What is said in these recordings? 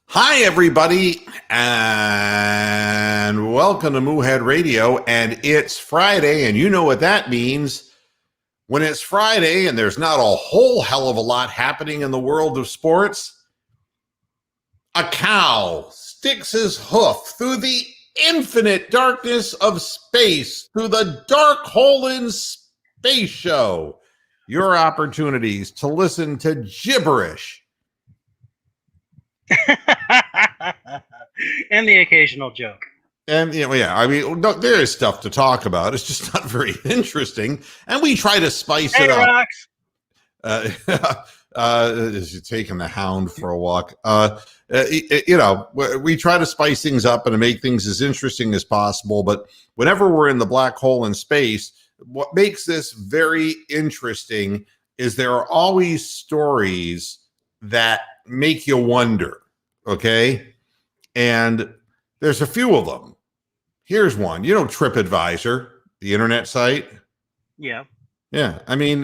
Hi, everybody, and welcome to Moohead Radio. And it's Friday, and you know what that means. When it's Friday and there's not a whole hell of a lot happening in the world of sports, a cow sticks his hoof through the infinite darkness of space, through the dark hole in space show. Your opportunities to listen to gibberish. And the occasional joke. And I mean, no, there is stuff to talk about. It's just not very interesting, and we try to spice it up. Rocks. As you're taking the hound for a walk, we try to spice things up and to make things as interesting as possible. But whenever we're in the black hole in space, what makes this very interesting is there are always stories that make you wonder. Okay, and there's a few of them. Here's one. You know TripAdvisor, the internet site? Yeah. Yeah. I mean,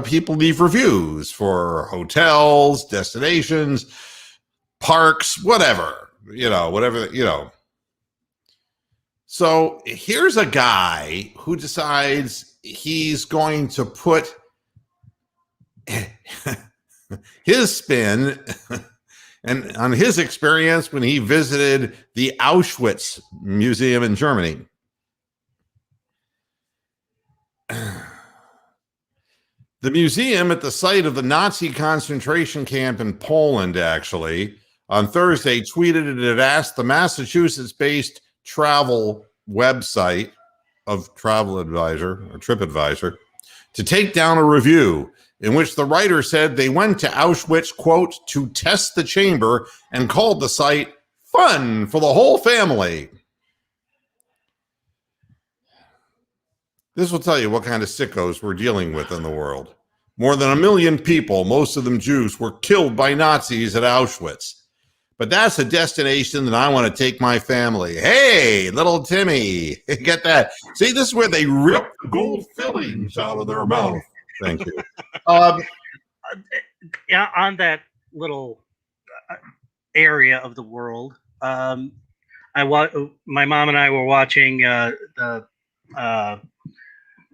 people leave reviews for hotels, destinations, parks, whatever. So here's a guy who decides he's going to put his spin and on his experience when he visited the Auschwitz Museum in Germany. The museum at the site of the Nazi concentration camp in Poland, actually, on Thursday tweeted it had asked the Massachusetts-based travel website of TripAdvisor to take down a review in which the writer said they went to Auschwitz, quote, to test the chamber and called the site fun for the whole family. This will tell you what kind of sickos we're dealing with in the world. More than 1 million people, most of them Jews, were killed by Nazis at Auschwitz. But that's a destination that I want to take my family. Hey, little Timmy, get that. See, this is where they rip the gold fillings out of their mouth. Thank you. Yeah, on that little area of the world, my mom and I were watching the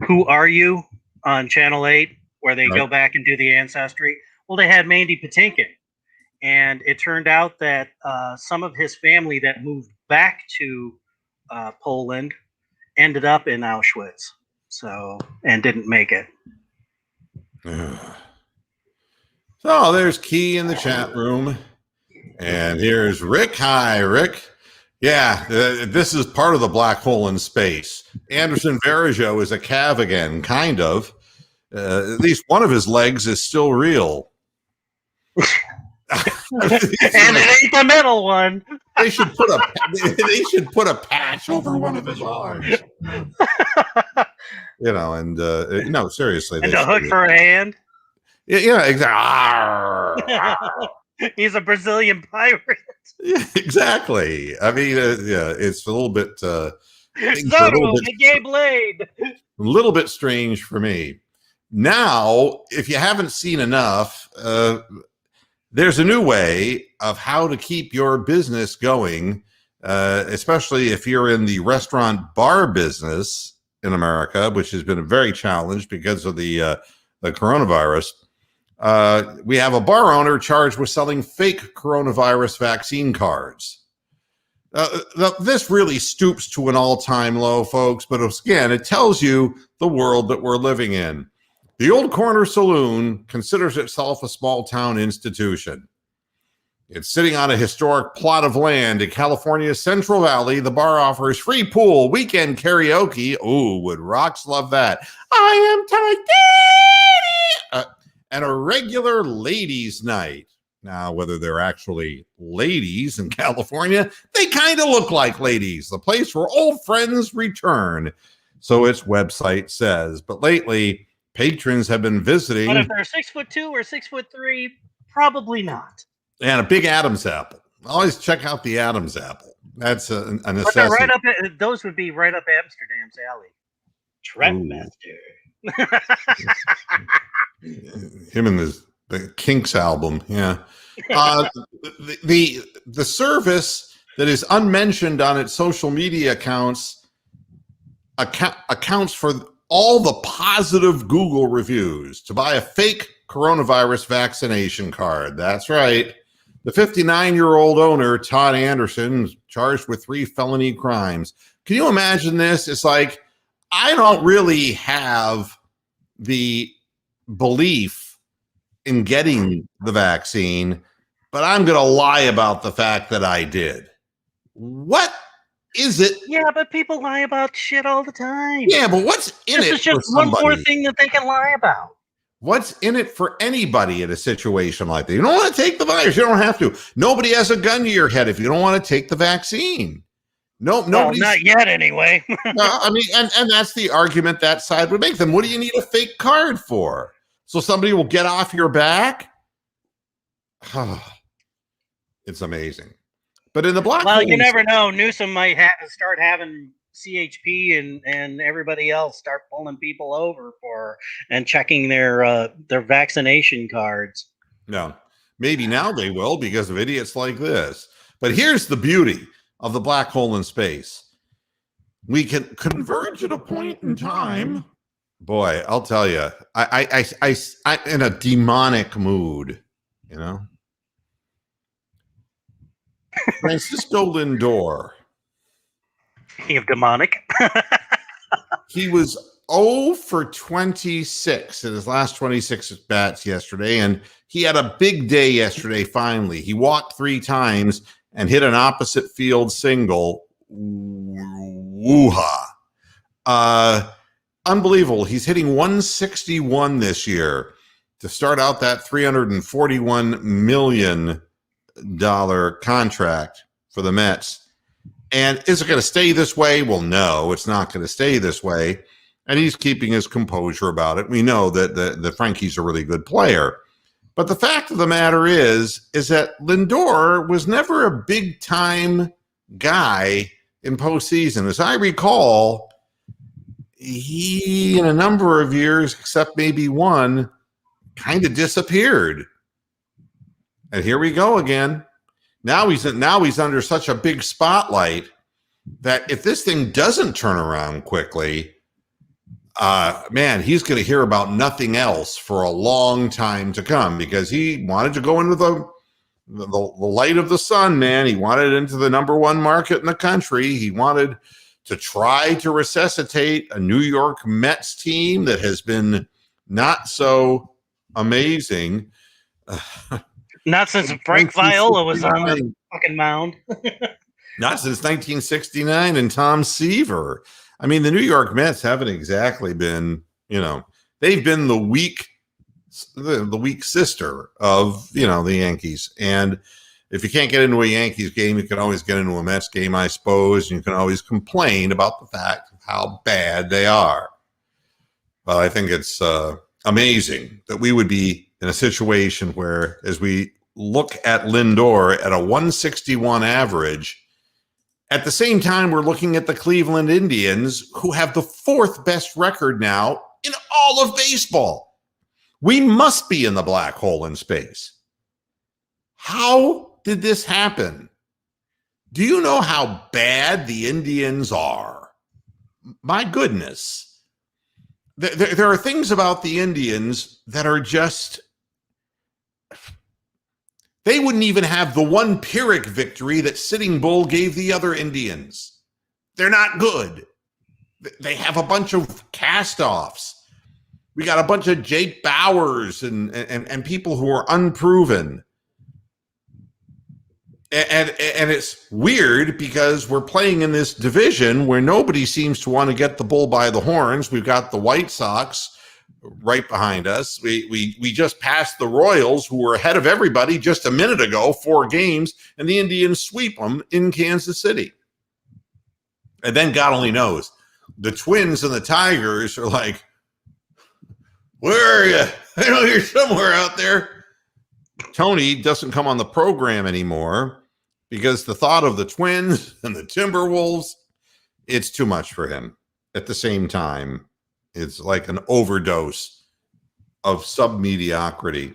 Who Are You on Channel 8, where they go back and do the ancestry. Well, they had Mandy Patinkin, and it turned out that some of his family that moved back to Poland ended up in Auschwitz, and didn't make it. So there's Key in the chat room, and here's Rick. Hi, Rick. Yeah, this is part of the black hole in space. Anderson Varejao is a cav again, kind of. At least one of his legs is still real. And it ain't the middle one. They should put a patch over one of his arms. No, seriously. And a hook for a hand. Yeah, exactly. He's a Brazilian pirate. Yeah, exactly. I mean, it's a little bit. A little bit strange for me. Now, if you haven't seen enough, there's a new way of how to keep your business going, especially if you're in the restaurant bar business in America, which has been very challenged because of the coronavirus. We have a bar owner charged with selling fake coronavirus vaccine cards. This really stoops to an all-time low, folks, but again, it tells you the world that we're living in. The Old Corner Saloon considers itself a small-town institution. It's sitting on a historic plot of land in California's Central Valley. The bar offers free pool, weekend karaoke. Ooh, would rocks love that. I am Titanic! And a regular ladies' night. Now, whether they're actually ladies in California, they kind of look like ladies. The place where old friends return, so its website says. But lately, patrons have been visiting. But if they're 6'2" or 6'3", probably not. And a big Adam's apple. Always check out the Adam's apple. That's a necessity. But they're right up. Those would be right up Amsterdam's alley. Trapmaster. Him and the Kinks album, yeah. Uh, the service that is unmentioned on its social media accounts accounts for all the positive Google reviews to buy a fake coronavirus vaccination card. That's right. The 59-year-old owner, Todd Anderson, is charged with 3 felony crimes. Can you imagine this? It's like, I don't really have the belief in getting the vaccine, but I'm going to lie about the fact that I did. What is it? Yeah, but people lie about shit all the time. Yeah, but what's in This it is just for one more somebody? thing that they can lie about. What's in it for anybody in a situation like that? You don't want to take the virus. You don't have to. Nobody has a gun to your head if you don't want to take the vaccine. No, Well, nobody's. not yet, anyway. I mean, and that's the argument that side would make. Then what do you need a fake card for? So somebody will get off your back? It's amazing. But in the black Well, hole, you never know. Newsom might start having CHP and everybody else start pulling people over for and checking their vaccination cards. No, maybe now they will because of idiots like this. But here's the beauty of the black hole in space. We can converge at a point in time. Boy, I'll tell you, I in a demonic mood, you know. Francisco Lindor. Speaking of demonic. He was 0 for 26 in his last 26 bats yesterday, and he had a big day yesterday. Finally, he walked 3 times and hit an opposite field single. Woo-ha. Unbelievable. He's hitting 161 this year to start out that $341 million contract for the Mets. And is it going to stay this way? Well, no, it's not going to stay this way. And he's keeping his composure about it. We know that the Frankie's a really good player. But the fact of the matter is that Lindor was never a big-time guy in postseason. As I recall, he, in a number of years, except maybe one, kind of disappeared. And here we go again. Now he's under such a big spotlight that if this thing doesn't turn around quickly, man, he's going to hear about nothing else for a long time to come because he wanted to go into the light of the sun, man. He wanted into the #1 market in the country. He wanted to try to resuscitate a New York Mets team that has been not so amazing. Not since Frank Viola was on the fucking mound. Not since 1969 and Tom Seaver. I mean, the New York Mets haven't exactly been, they've been the weak sister of, the Yankees. And if you can't get into a Yankees game, you can always get into a Mets game, I suppose. And you can always complain about the fact of how bad they are. But I think it's amazing that we would be in a situation where, as we look at Lindor at a 161 average, at the same time, we're looking at the Cleveland Indians, who have the 4th best record now in all of baseball. We must be in the black hole in space. How did this happen? Do you know how bad the Indians are? My goodness. There are things about the Indians that are just... They wouldn't even have the one Pyrrhic victory that Sitting Bull gave the other Indians. They're not good. They have a bunch of cast-offs. We got a bunch of Jake Bowers and people who are unproven. And it's weird because we're playing in this division where nobody seems to want to get the bull by the horns. We've got the White Sox right behind us. We just passed the Royals, who were ahead of everybody just a minute ago, 4 games, and the Indians sweep them in Kansas City. And then God only knows, the Twins and the Tigers are like, where are you? I know you're somewhere out there. Tony doesn't come on the program anymore because the thought of the Twins and the Timberwolves, it's too much for him. At the same time, it's like an overdose of sub-mediocrity.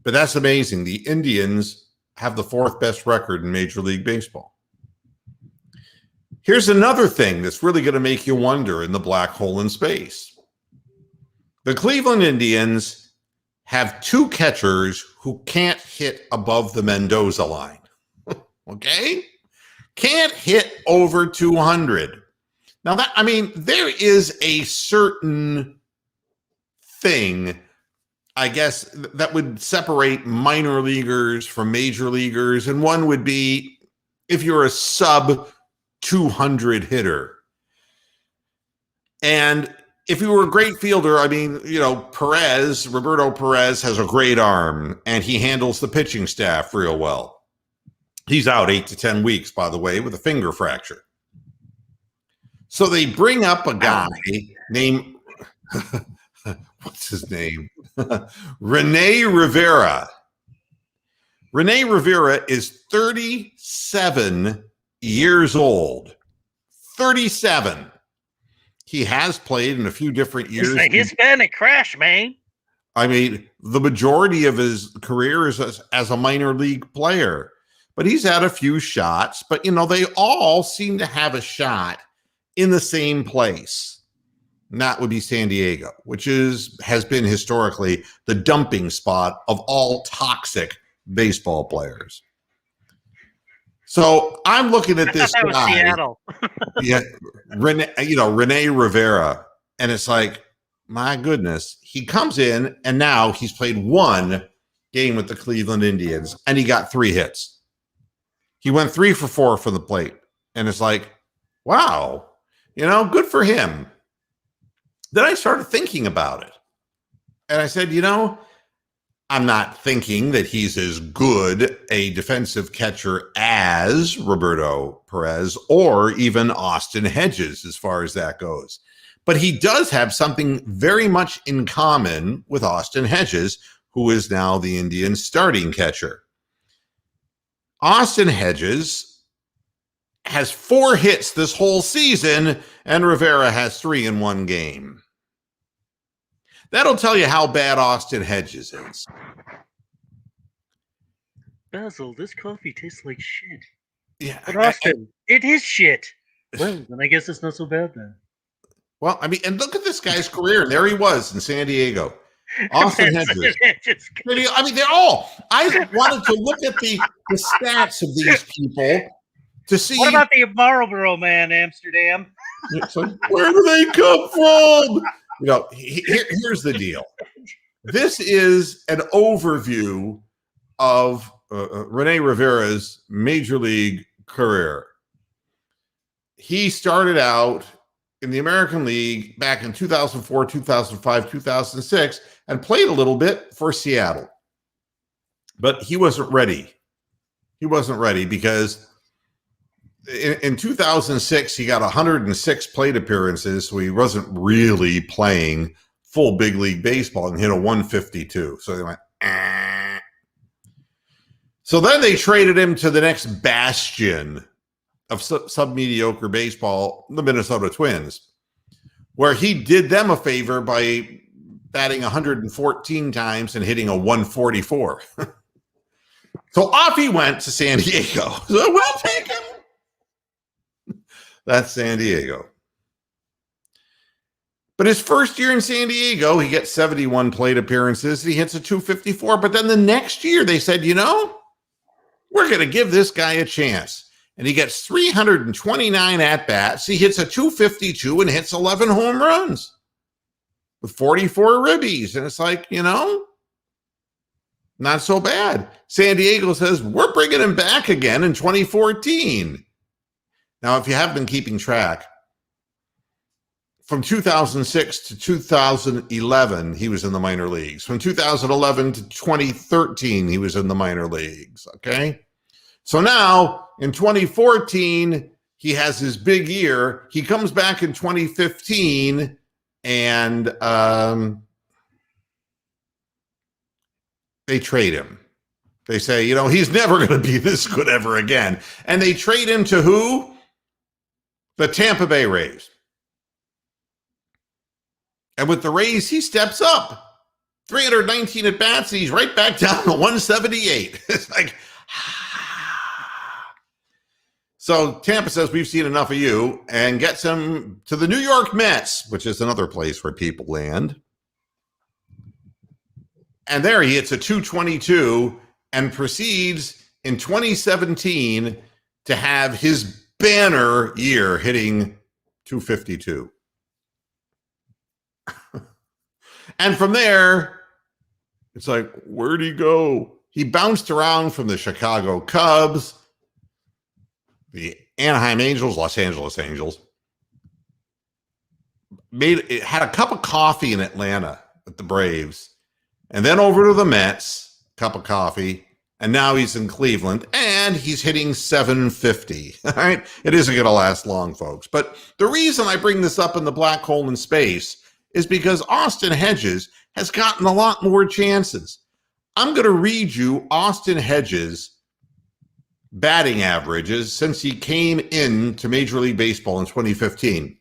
But that's amazing. The Indians have the 4th best record in Major League Baseball. Here's another thing that's really going to make you wonder in the black hole in space. The Cleveland Indians have 2 catchers who can't hit above the Mendoza line. Okay? Can't hit over 200. Now there is a certain thing, I guess, that would separate minor leaguers from major leaguers. And one would be if you're a sub 200 hitter. And if you were a great fielder, Roberto Perez has a great arm and he handles the pitching staff real well. He's out 8 to 10 weeks, by the way, with a finger fracture. So they bring up a guy named, what's his name? Rene Rivera. Rene Rivera is 37 years old. 37. He has played in a few different years. It's a Hispanic crash, man. The majority of his career is as a minor league player. But he's had a few shots. But, they all seem to have a shot in the same place. And that would be San Diego, which has been historically the dumping spot of all toxic baseball players. So I'm looking at this guy. Seattle. Yeah, Rene Rivera, and it's like, my goodness, he comes in and now he's played 1 game with the Cleveland Indians and he got 3 hits. He went 3 for 4 from the plate, and it's like, wow, good for him. Then I started thinking about it, and I said, I'm not thinking that he's as good a defensive catcher as Roberto Perez or even Austin Hedges as far as that goes. But he does have something very much in common with Austin Hedges, who is now the Indians' starting catcher. Austin Hedges has 4 hits this whole season, and Rivera has 3 in 1 game. That'll tell you how bad Austin Hedges is. Basil, this coffee tastes like shit. Yeah, but Austin, it is shit. Well, then I guess it's not so bad then. Well, and look at this guy's career. There he was in San Diego. Austin Hedges. They're all. I wanted to look at the stats of these people to see. What about the Marlboro Man, Amsterdam? It's like, where do they come from? Here's the deal. This is an overview of Rene Rivera's major league career. He started out in the American League back in 2004, 2005, 2006, and played a little bit for Seattle. But he wasn't ready. He wasn't ready because in 2006, he got 106 plate appearances, so he wasn't really playing full big league baseball, and hit a 152. So they went, eh. So then they traded him to the next bastion of sub-mediocre baseball, the Minnesota Twins, where he did them a favor by batting 114 times and hitting a 144. So off he went to San Diego. So we'll take him. That's San Diego. But his first year in San Diego, he gets 71 plate appearances. He hits a 254. But then the next year they said, we're going to give this guy a chance. And he gets 329 at-bats. He hits a 252 and hits 11 home runs with 44 ribbies. And it's like, not so bad. San Diego says, we're bringing him back again in 2014. Now, if you have been keeping track, from 2006 to 2011, he was in the minor leagues. From 2011 to 2013, he was in the minor leagues, okay? So now, in 2014, he has his big year. He comes back in 2015, and they trade him. They say, he's never going to be this good ever again. And they trade him to who? The Tampa Bay Rays. And with the Rays, he steps up. 319 at bats, and he's right back down to 178. It's like, so Tampa says we've seen enough of you and gets him to the New York Mets, which is another place where people land. And there he hits a 222 and proceeds in 2017 to have his banner year hitting 252. And from there, it's like, where'd he go? He bounced around from the Chicago Cubs, the Anaheim Angels, Los Angeles Angels. Had a cup of coffee in Atlanta with the Braves, and then over to the Mets, cup of coffee, and now he's in Cleveland, and he's hitting 750. All right, it isn't going to last long, folks. But the reason I bring this up in the black hole in space is because Austin Hedges has gotten a lot more chances. I'm going to read you Austin Hedges' batting averages since he came into Major League Baseball in 2015,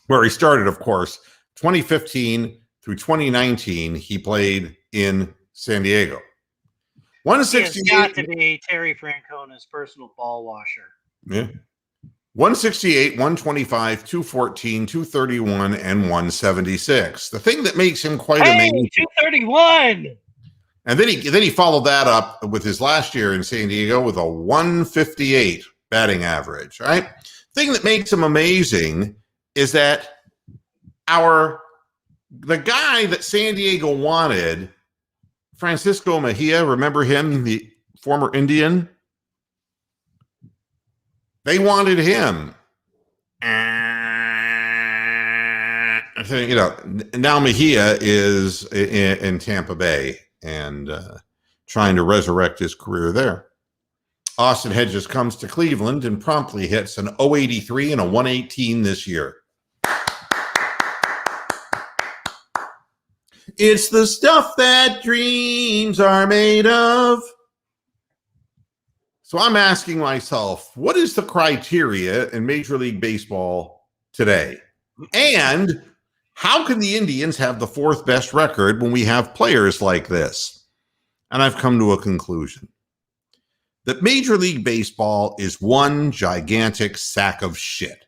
where he started, of course, 2015 through 2019, he played in San Diego. 168. He has got to be Terry Francona's personal ball washer. Yeah. 168, 125, 214, 231, and 176. The thing that makes him quite amazing. 231. And then he followed that up with his last year in San Diego with a 158 batting average, right? Thing that makes him amazing is that the guy that San Diego wanted, Francisco Mejia, remember him, the former Indian? They wanted him. You know, now Mejia is in Tampa Bay and trying to resurrect his career there. Austin Hedges comes to Cleveland and promptly hits an 083 and a 118 this year. It's the stuff that dreams are made of. So I'm asking myself, what is the criteria in Major League Baseball today? And how can the Indians have the fourth best record when we have players like this? And I've come to a conclusion that Major League Baseball is one gigantic sack of shit.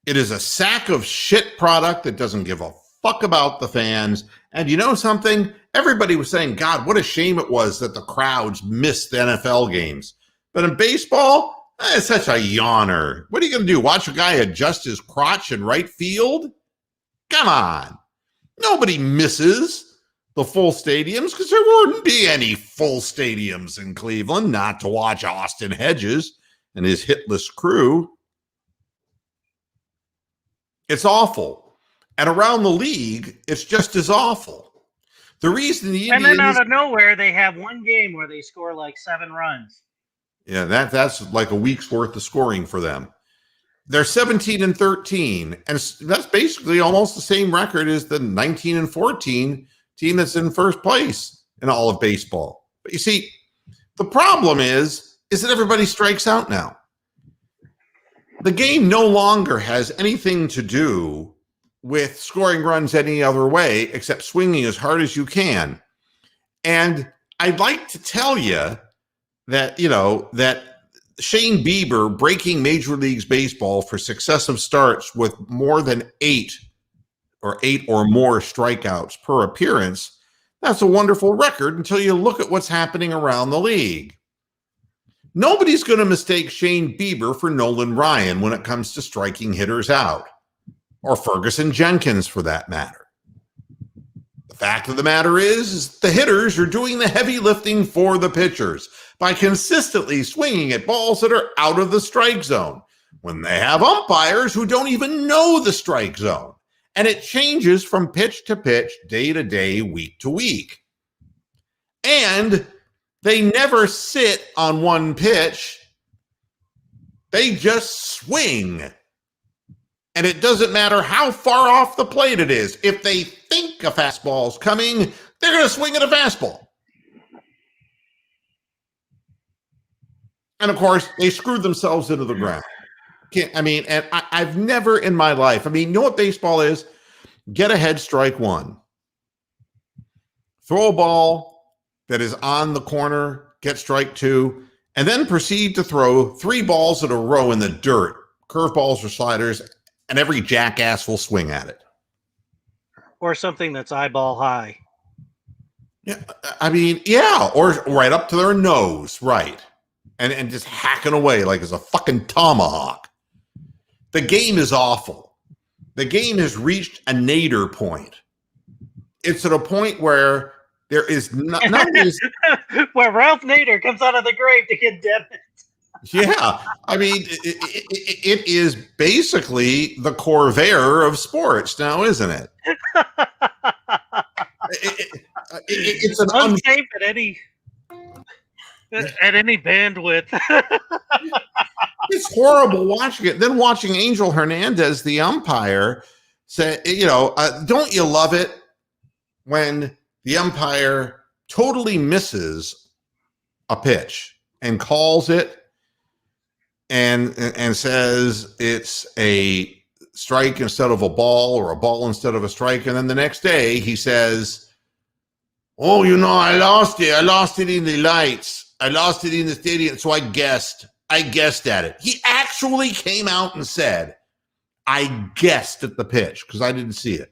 It is a sack of shit product that doesn't give a fuck about the fans. And you know something? Everybody was saying, God, what a shame it was that the crowds missed the NFL games. But in baseball, it's such a yawner. What are you going to do? Watch a guy adjust his crotch in right field? Come on. Nobody misses the full stadiums because there wouldn't be any full stadiums in Cleveland not to watch Austin Hedges and his hitless crew. It's awful. And around the league, it's just as awful. The reason the Indians... And then out of nowhere, they have one game where they score like 7 runs. Yeah, that's like a week's worth of scoring for them. They're 17 and 13, and that's basically almost the same record as the 19 and 14 team that's in first place in all of baseball. But you see, the problem is that everybody strikes out now. The game no longer has anything to do with scoring runs any other way except swinging as hard as you can. And I'd like to tell you that, you know, that Shane Bieber breaking Major League Baseball for successive starts with more than 8 or more strikeouts per appearance, that's a wonderful record until you look at what's happening around the league. Nobody's going to mistake Shane Bieber for Nolan Ryan when it comes to striking hitters out, or Ferguson Jenkins for that matter. The fact of the matter is the hitters are doing the heavy lifting for the pitchers by consistently swinging at balls that are out of the strike zone when they have umpires who don't even know the strike zone. And it changes from pitch to pitch, day to day, week to week. And they never sit on one pitch. They just swing. And it doesn't matter how far off the plate it is. If they think a fastball's coming, they're going to swing at a fastball. And of course, they screwed themselves into the ground. I've never in my life, you know what baseball is? Get ahead, strike one. throw a ball that is on the corner, get strike 2, and then proceed to throw 3 balls in a row in the dirt, curveballs or sliders, and every jackass will swing at it. Or something that's eyeball high. Yeah, I mean, yeah, or right up to their nose, right. And just hacking away like it's a fucking tomahawk. The game is awful. The game has reached a nadir point. It's at a point where there is not where Ralph Nader comes out of the grave to get Devin. Yeah, I mean, it is basically the Corvair of sports now, isn't it? It's an unsafe at any bandwidth. It's horrible watching it. Then watching Angel Hernandez, the umpire, say, don't you love it when the umpire totally misses a pitch and calls it and says it's a strike instead of a ball or a ball instead of a strike. And then the next day he says, oh, I lost it. I lost it in the lights. I lost it in the stadium. So I guessed at it. He actually came out and said, I guessed at the pitch because I didn't see it.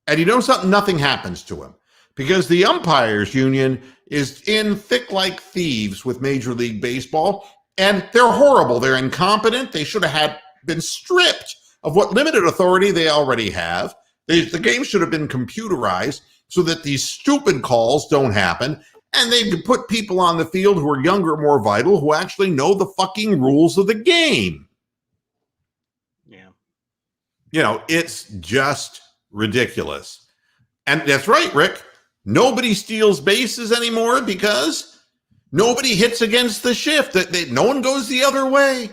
And you know something? Nothing happens to him because the umpires union is in thick like thieves with Major League Baseball, and they're horrible. They're incompetent. They should have been stripped of what limited authority they already have. The game should have been computerized so that these stupid calls don't happen. And they could put people on the field who are younger, more vital, who actually know the fucking rules of the game. Yeah. It's just ridiculous. And that's right, Rick. Nobody steals bases anymore because nobody hits against the shift. No one goes the other way.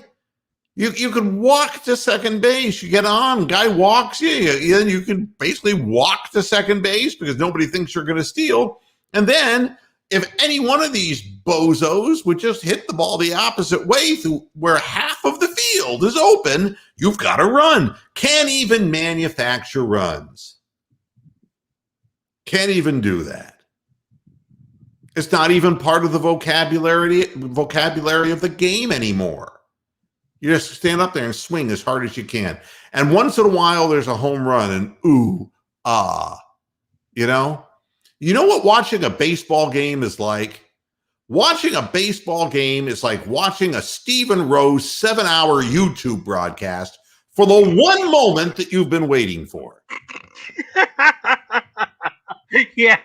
You can walk to second base. You get on, guy walks you. Then you can basically walk to second base because nobody thinks you're going to steal. And then if any one of these bozos would just hit the ball the opposite way through where half of the field is open, you've got to run. Can't even manufacture runs. Can't even do that. It's not even part of the vocabulary of the game anymore. You just stand up there and swing as hard as you can. And once in a while, there's a home run and ooh, ah, You know what watching a baseball game is like? Watching a baseball game is like watching a Stephen Rose 7-hour YouTube broadcast for the one moment that you've been waiting for. Yeah.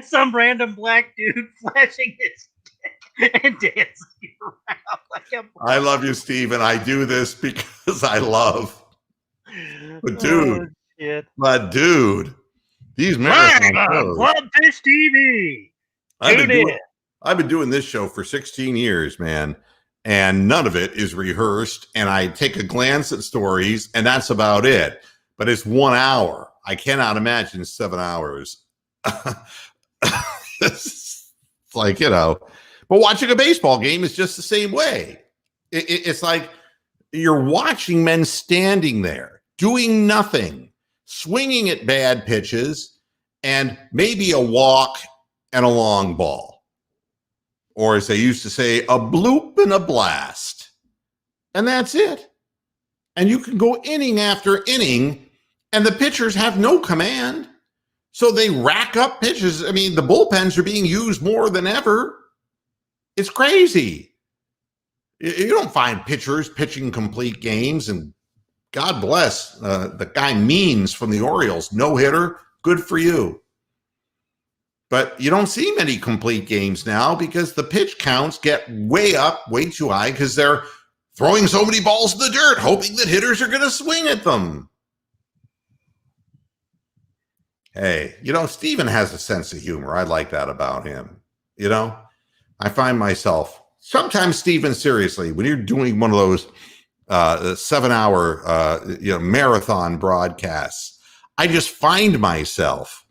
Some random black dude flashing his dick and dancing around like a... I love you, Stephen. I do this because I love. But dude, these marathon shows. Clubfish TV. I've been doing this show for 16 years, man, and none of it is rehearsed. And I take a glance at stories, and that's about it. But it's 1 hour. I cannot imagine 7 hours. It's like, but watching a baseball game is just the same way. It's like you're watching men standing there doing nothing, swinging at bad pitches, and maybe a walk and a long ball. Or as they used to say, a bloop and a blast. And that's it. And you can go inning after inning, and the pitchers have no command. So they rack up pitches. I mean, the bullpens are being used more than ever. It's crazy. You don't find pitchers pitching complete games, and God bless the guy Means from the Orioles, no-hitter, good for you. But you don't see many complete games now because the pitch counts get way up, way too high because they're throwing so many balls in the dirt, hoping that hitters are going to swing at them. Hey, Steven has a sense of humor. I like that about him. I find myself sometimes, Steven, seriously, when you're doing one of those 7-hour marathon broadcasts, I just find myself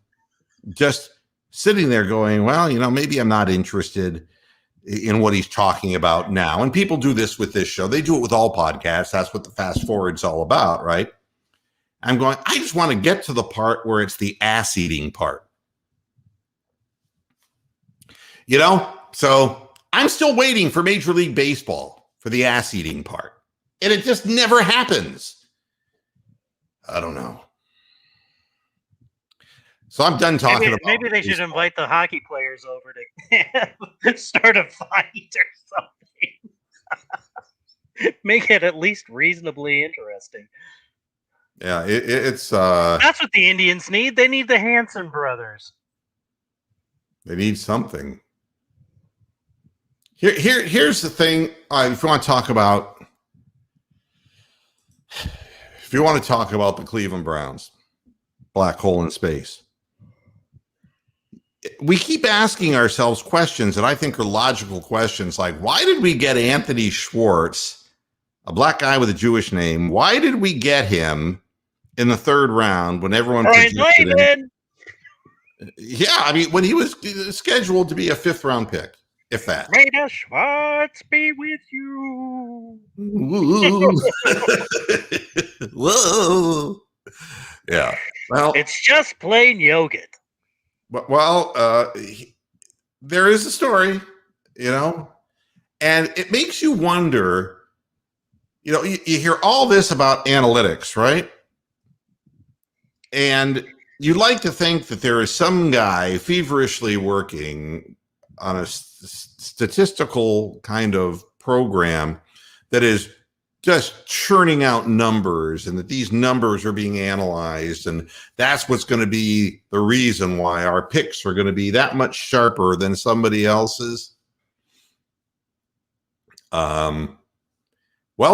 just sitting there going, well, maybe I'm not interested in what he's talking about now. And people do this with this show. They do it with all podcasts. That's what the Fast Forward's all about, right? I'm going, I just want to get to the part where it's the ass eating part. You know, so I'm still waiting for Major League Baseball for the ass eating part. And it just never happens. I don't know. So I'm done talking about maybe they should invite the hockey players over to start a fight or something. Make it at least reasonably interesting. Yeah, it's that's what the Indians need. They need the Hanson brothers. They need something. Here's the thing. If you want to talk about the Cleveland Browns, black hole in space, we keep asking ourselves questions that I think are logical questions, like, why did we get Anthony Schwartz, a black guy with a Jewish name? Why did we get him in the third round when everyone projected him? Yeah, I mean, when he was scheduled to be a fifth-round pick, if that. May the Schwartz be with you. Whoa. Yeah. Well, it's just plain yogurt. Well, there is a story, you know, and it makes you wonder, you know, you hear all this about analytics, right? And you'd like to think that there is some guy feverishly working on a statistical kind of program that is just churning out numbers, and that these numbers are being analyzed, and that's what's going to be the reason why our picks are going to be that much sharper than somebody else's. Well,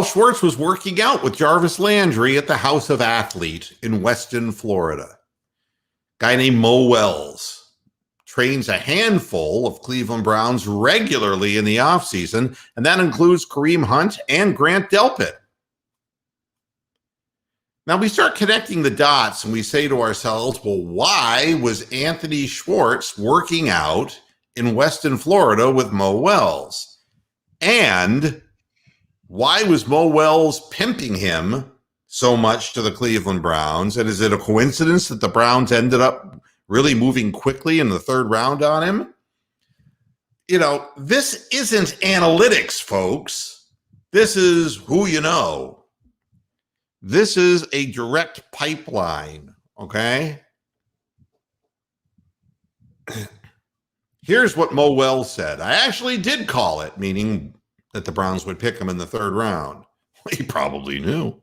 Schwartz was working out with Jarvis Landry at the House of Athlete in Weston, Florida. Guy named Mo Wells trains a handful of Cleveland Browns regularly in the offseason, and that includes Kareem Hunt and Grant Delpit. Now we start connecting the dots and we say to ourselves, well, why was Anthony Schwartz working out in Weston, Florida with Mo Wells? And why was Mo Wells pimping him so much to the Cleveland Browns? And is it a coincidence that the Browns ended up really moving quickly in the third round on him? You know, this isn't analytics, folks. This is who you know. This is a direct pipeline, okay? Here's what Mo Wells said. I actually did call it, meaning that the Browns would pick him in the third round. He probably knew.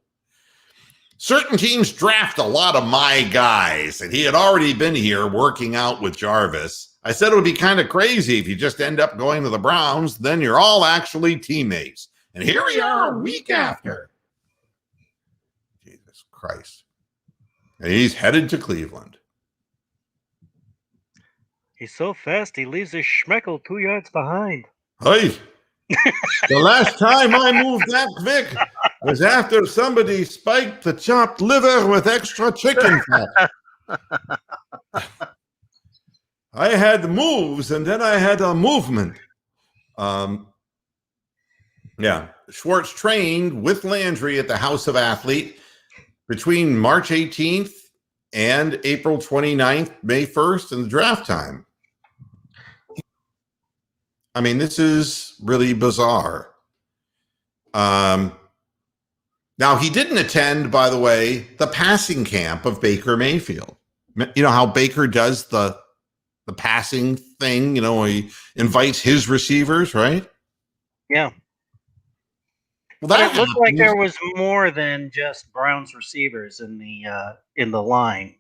Certain teams draft a lot of my guys, and he had already been here working out with Jarvis. I said it would be kind of crazy if you just end up going to the Browns, then you're all actually teammates. And here we are a week after. Jesus Christ. And he's headed to Cleveland. He's so fast, he leaves his schmeckle 2 yards behind. Hey, the last time I moved that Vic was after somebody spiked the chopped liver with extra chicken fat. I had moves, and then I had a movement. Yeah, Schwartz trained with Landry at the House of Athlete between March 18th and April 29th, May 1st, and the draft time. I mean, this is really bizarre. Now, he didn't attend, by the way, the passing camp of Baker Mayfield. You know how Baker does the passing thing? You know, he invites his receivers, right? Yeah. Well, but it looked like there was more than just Browns receivers in the line.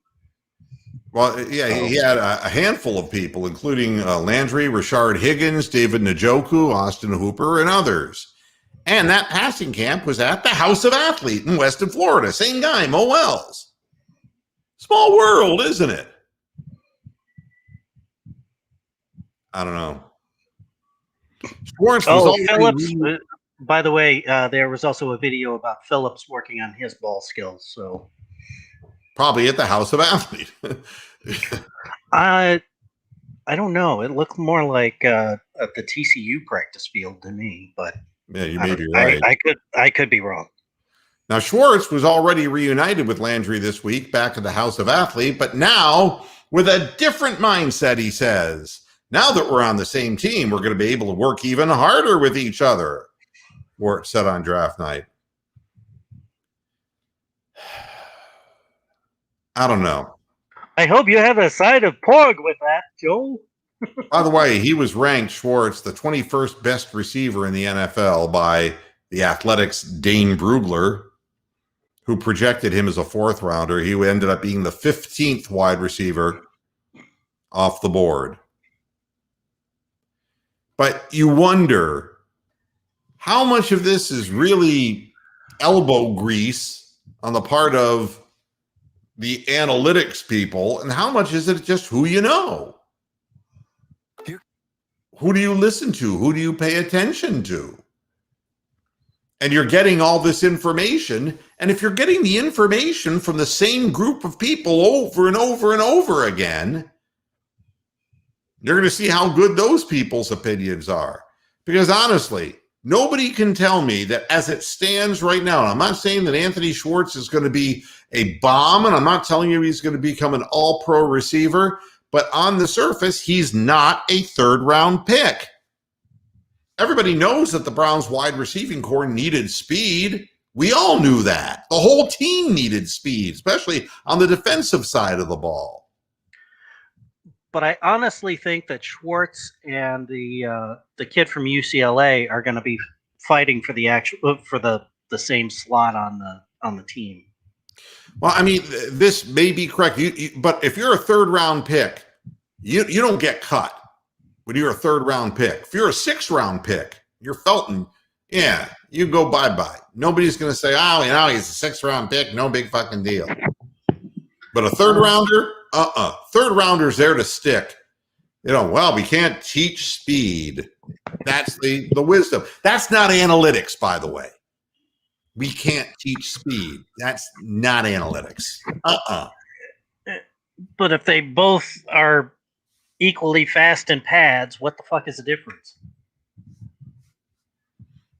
Well, yeah, he had a handful of people, including Landry, Rashard Higgins, David Njoku, Austin Hooper, and others. And that passing camp was at the House of Athlete in Weston, Florida. Same guy, Mo Wells. Small world, isn't it? I don't know. Phillips. By the way, there was also a video about Phillips working on his ball skills. So probably at the House of Athlete. I don't know. It looked more like at the TCU practice field to me, but yeah, you may be right. I could be wrong. Now, Schwartz was already reunited with Landry this week back at the House of Athlete, but now with a different mindset, he says. Now that we're on the same team, we're going to be able to work even harder with each other, Schwartz said on draft night. I don't know. I hope you have a side of pork with that, Joe. By the way, he was ranked, Schwartz, the 21st best receiver in the NFL by the Athletics' Dane Brugler, who projected him as a fourth rounder. He ended up being the 15th wide receiver off the board. But you wonder how much of this is really elbow grease on the part of the analytics people, and how much is it just who you know? Who do you listen to? Who do you pay attention to? And you're getting all this information. And if you're getting the information from the same group of people over and over and over again, you're going to see how good those people's opinions are. Because honestly, nobody can tell me that as it stands right now, and I'm not saying that Anthony Schwartz is going to be a bomb, and I'm not telling you he's going to become an all-pro receiver, but on the surface, he's not a third-round pick. Everybody knows that the Browns wide receiving core needed speed. We all knew that. The whole team needed speed, especially on the defensive side of the ball. But I honestly think that Schwartz and the kid from UCLA are going to be fighting for the same slot on the team. Well, I mean, this may be correct, but if you're a third-round pick, you don't get cut when you're a third-round pick. If you're a sixth-round pick, you're Felton, yeah, you go bye-bye. Nobody's going to say, oh, he's a sixth-round pick, no big fucking deal. But a third-rounder, third-rounder's there to stick. Well, we can't teach speed. That's the wisdom. That's not analytics, by the way. We can't teach speed. That's not analytics. But if they both are equally fast in pads, what the fuck is the difference?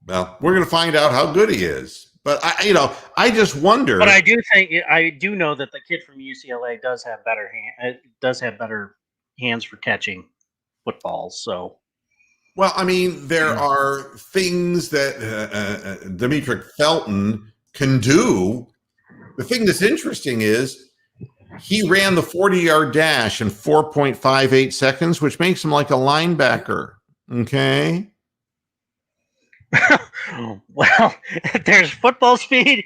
Well, we're going to find out how good he is. But I just wonder. But I do know that the kid from UCLA does have better hands for catching footballs. So. Well, I mean, there are things that Demetric Felton can do. The thing that's interesting is he ran the 40-yard dash in 4.58 seconds, which makes him like a linebacker. Okay. Well, there's football speed.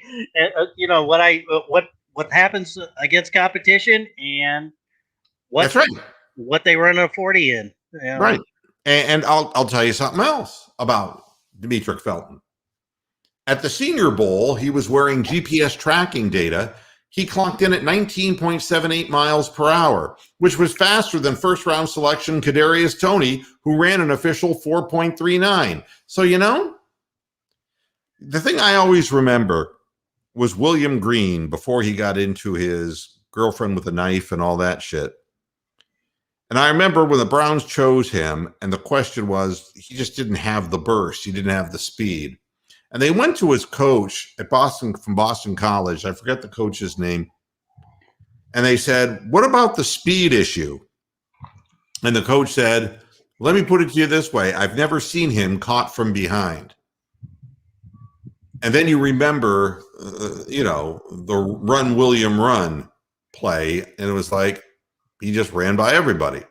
What happens against competition and that's right. What they run a 40 in. Right. And I'll tell you something else about Demetric Felton. At the Senior Bowl, he was wearing GPS tracking data. He clocked in at 19.78 miles per hour, which was faster than first-round selection Kadarius Toney, who ran an official 4.39. So, the thing I always remember was William Green before he got into his girlfriend with a knife and all that shit. And I remember when the Browns chose him, and the question was, he just didn't have the burst. He didn't have the speed. And they went to his coach at from Boston College. I forget the coach's name. And they said, what about the speed issue? And the coach said, let me put it to you this way. I've never seen him caught from behind. And then you remember, the run, William, run play. And it was like, he just ran by everybody.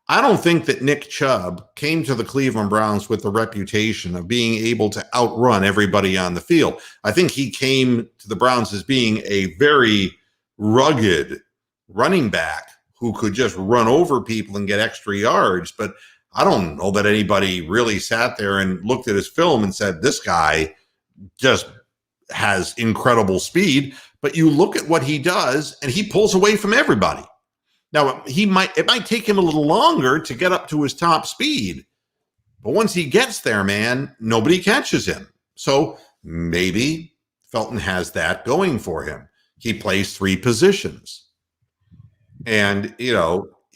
I don't think that Nick Chubb came to the Cleveland Browns with the reputation of being able to outrun everybody on the field. I think he came to the Browns as being a very rugged running back who could just run over people and get extra yards. But I don't know that anybody really sat there and looked at his film and said, this guy just has incredible speed. But you look at what he does, and he pulls away from everybody. Now, it might take him a little longer to get up to his top speed, but once he gets there, man, nobody catches him. So maybe Felton has that going for him. He plays three positions. And, he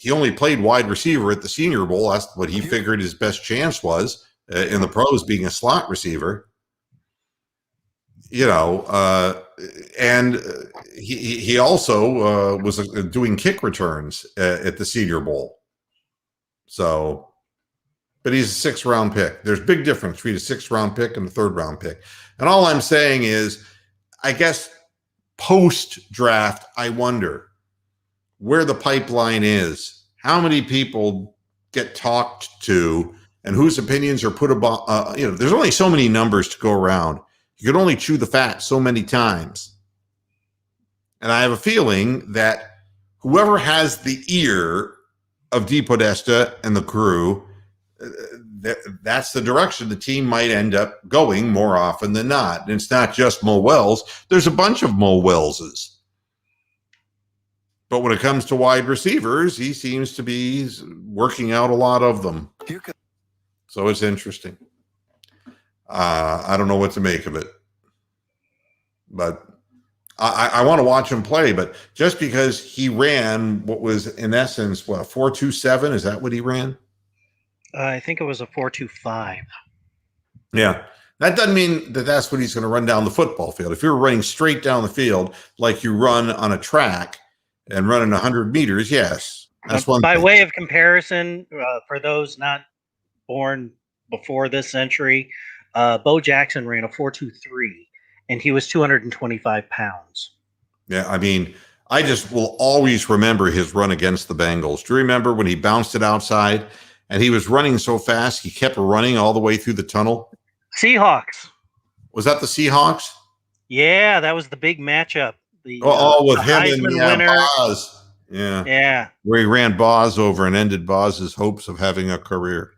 only played wide receiver at the Senior Bowl. That's what he figured his best chance was in the pros, being a slot receiver. And he also was doing kick returns at the Senior Bowl. So, but he's a 6th-round pick. There's big difference between a 6th-round pick and a 3rd-round pick. And all I'm saying is, I guess post-draft, I wonder where the pipeline is, how many people get talked to, and whose opinions are put about. There's only so many numbers to go around. You can only chew the fat so many times. And I have a feeling that whoever has the ear of DePodesta and the crew, that's the direction the team might end up going more often than not. And it's not just Mo Wells. There's a bunch of Mo Wellses. But when it comes to wide receivers, he seems to be working out a lot of them. So it's interesting. I don't know what to make of it. But I want to watch him play. But just because he ran what was, in essence, 4.27? Is that what he ran? I think it was a 4.25. Yeah. That doesn't mean that that's what he's going to run down the football field. If you're running straight down the field like you run on a track and running 100 meters, yes. That's one By thing. way of comparison, for those not born before this century, Bo Jackson ran a 4.23, and he was 225 pounds. Yeah, I mean, I just will always remember his run against the Bengals. Do you remember when he bounced it outside and he was running so fast, he kept running all the way through the tunnel? Seahawks. Was that the Seahawks? Yeah, that was the big matchup. With the him Heisman and winner. Boz. Yeah. Yeah. Where he ran Boz over and ended Boz's hopes of having a career.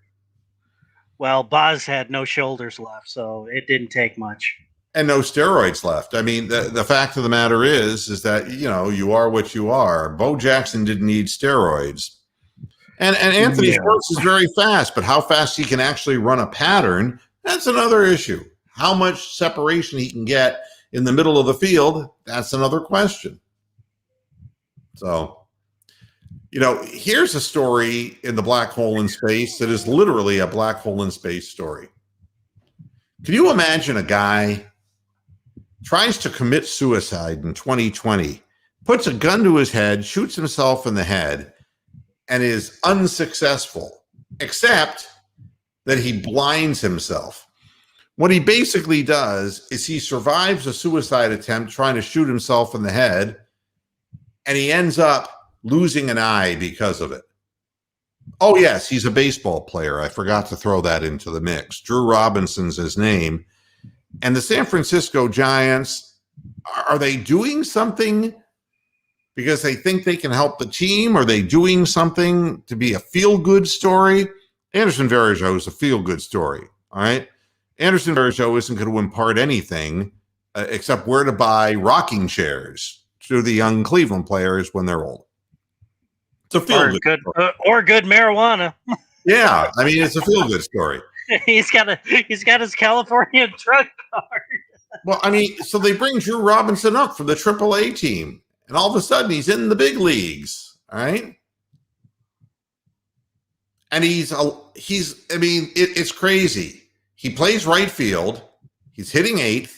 Well, Boz had no shoulders left, so it didn't take much. And no steroids left. I mean, the fact of the matter is that, you are what you are. Bo Jackson didn't need steroids. And Anthony Schwartz is very fast, but how fast he can actually run a pattern, that's another issue. How much separation he can get in the middle of the field, that's another question. So, here's a story in the black hole in space that is literally a black hole in space story. Can you imagine a guy tries to commit suicide in 2020, puts a gun to his head, shoots himself in the head, and is unsuccessful, except that he blinds himself? What he basically does is he survives a suicide attempt trying to shoot himself in the head, and he ends up losing an eye because of it. Oh, yes, he's a baseball player. I forgot to throw that into the mix. Drew Robinson's his name. And the San Francisco Giants, are they doing something because they think they can help the team? Are they doing something to be a feel-good story? Anderson Varejao is a feel-good story, all right? Anderson Varejao isn't going to impart anything except where to buy rocking chairs to the young Cleveland players when they're old. It's a feel-good story. Or good marijuana. Yeah, I mean, it's a feel-good story. He's got his California drug card. Well, I mean, so they bring Drew Robinson up from the AAA team, and all of a sudden he's in the big leagues, all right? And it's crazy. He plays right field. He's hitting 8th.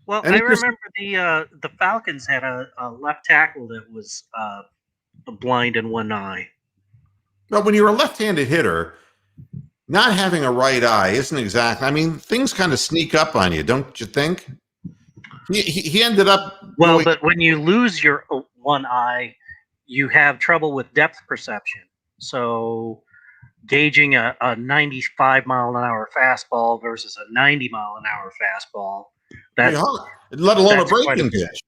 Well, I remember the Falcons had a left tackle that was blind in one eye. But when you're a left-handed hitter, not having a right eye isn't exactly. I mean, things kind of sneak up on you, don't you think? He ended up. Well, but when you lose your one eye, you have trouble with depth perception. So gauging a 95-mile-an-hour fastball versus a 90-mile-an-hour fastball, let alone a breaking pitch.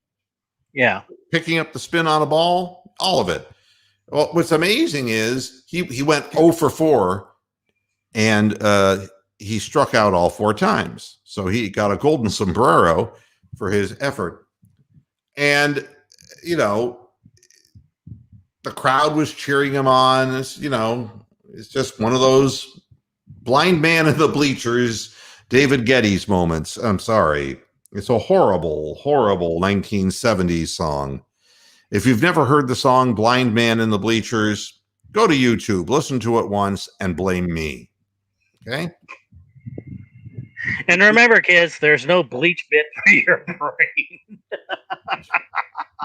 Yeah. Picking up the spin on a ball, all of it. Well, what's amazing is he went 0 for 4. And he struck out all 4 times. So he got a golden sombrero for his effort. And, the crowd was cheering him on. It's just one of those blind man in the bleachers, David Geddes moments. I'm sorry. It's a horrible, horrible 1970s song. If you've never heard the song Blind Man in the Bleachers, go to YouTube, listen to it once, and blame me. Okay. And remember, kids, there's no bleach bit for your brain.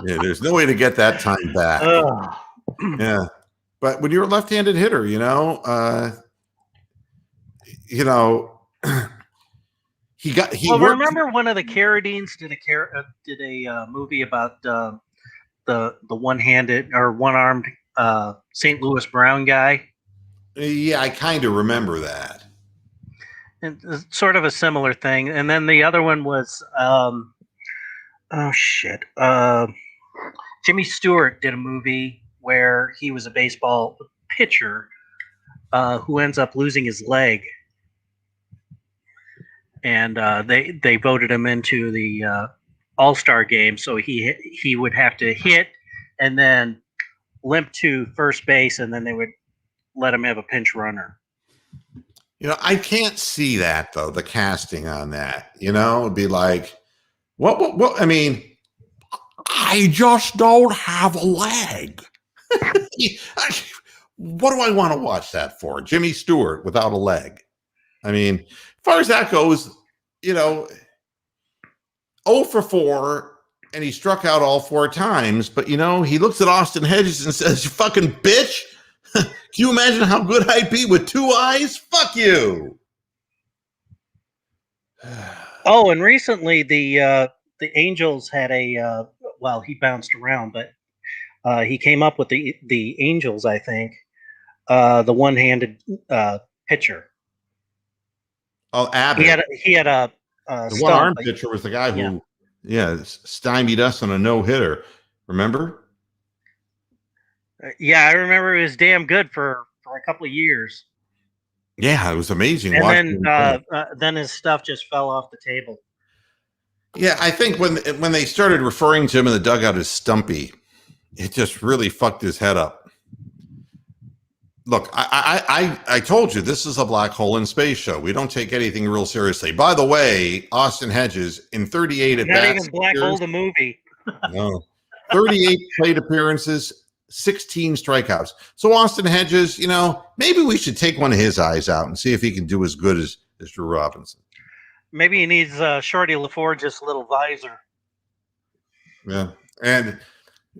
Yeah, there's no way to get that time back. Ugh. Yeah, but when you're a left-handed hitter, you know, he Well, worked. remember one of the Carradines did a movie about the one-handed or one-armed St. Louis Brown guy, Yeah, I kind of remember that. and it's sort of a similar thing. And then the other one was oh shit, Jimmy Stewart did a movie where he was a baseball pitcher who ends up losing his leg, and they voted him into the All-Star game, so he would have to hit and then limp to first base, and then they would let him have a pinch runner. I can't see that though. The casting on that, it'd be like, what? I mean, I just don't have a leg. What do I want to watch that for? Jimmy Stewart without a leg. I mean, as far as that goes, 0 for 4, and he struck out all 4 times. But, he looks at Austin Hedges and says, "You fucking bitch. Can you imagine how good I'd be with 2 eyes? Fuck you." Oh, and recently the Angels had a well, he bounced around, but he came up with the Angels, I think, the one-handed pitcher. Oh, Abbott. He had a the one-armed pitcher was the guy who, stymied us on a no-hitter. Remember? Yeah, I remember it was damn good for a couple of years. Yeah, it was amazing. And then his stuff just fell off the table. Yeah, I think when they started referring to him in the dugout as Stumpy, it just really fucked his head up. Look, I told you this is a black hole in space show. We don't take anything real seriously. By the way, Austin Hedges in 38 at bats. Not even Black Hole the movie. No, 38 plate appearances, 16 strikeouts. So Austin Hedges, maybe we should take one of his eyes out and see if he can do as good as Drew Robinson. Maybe he needs Shorty LaForge's little visor. Yeah, and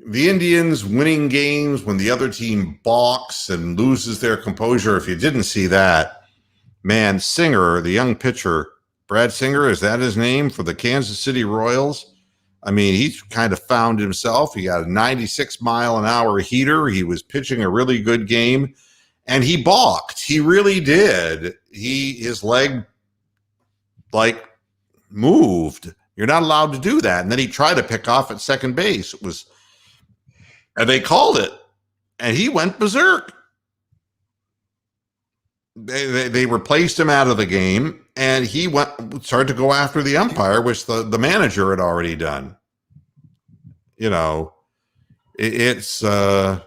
the Indians winning games when the other team balks and loses their composure. If you didn't see that, man, Singer, the young pitcher, Brad Singer, is that his name, for the Kansas City Royals? I mean, he's kind of found himself. He got a 96-mile-an-hour heater. He was pitching a really good game, and he balked. He really did. His leg, moved. You're not allowed to do that. And then he tried to pick off at second base. And they called it, and he went berserk. They replaced him out of the game, and he started to go after the umpire, which the manager had already done. It's the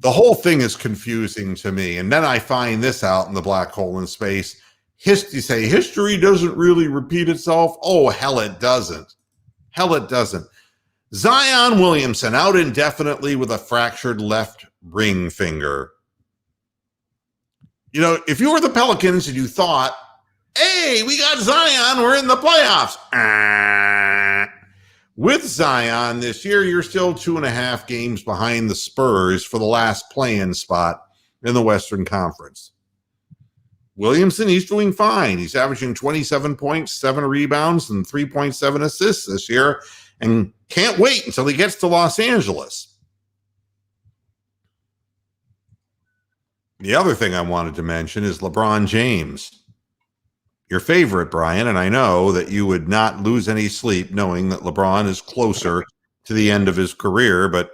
whole thing is confusing to me. And then I find this out in the black hole in space. You say history doesn't really repeat itself. Oh, hell, it doesn't. Hell, it doesn't. Zion Williamson out indefinitely with a fractured left ring finger. If you were the Pelicans and you thought, hey, we got Zion, we're in the playoffs. With Zion this year, you're still 2.5 games behind the Spurs for the last play-in spot in the Western Conference. Williamson, he's doing fine. He's averaging 27 points, 7 rebounds, and 3.7 assists this year, and can't wait until he gets to Los Angeles. The other thing I wanted to mention is LeBron James. Your favorite, Brian, and I know that you would not lose any sleep knowing that LeBron is closer to the end of his career, but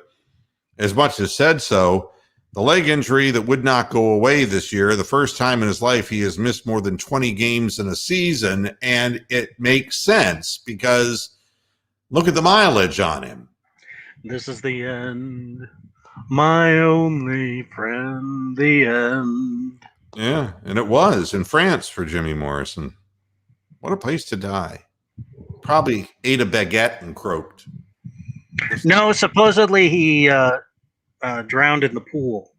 as much as said so, the leg injury that would not go away this year, the first time in his life he has missed more than 20 games in a season, and it makes sense because look at the mileage on him. This is the end. My only friend, the end. Yeah, and it was in France for Jimmy Morrison. What a place to die. Probably ate a baguette and croaked. No, supposedly he drowned in the pool.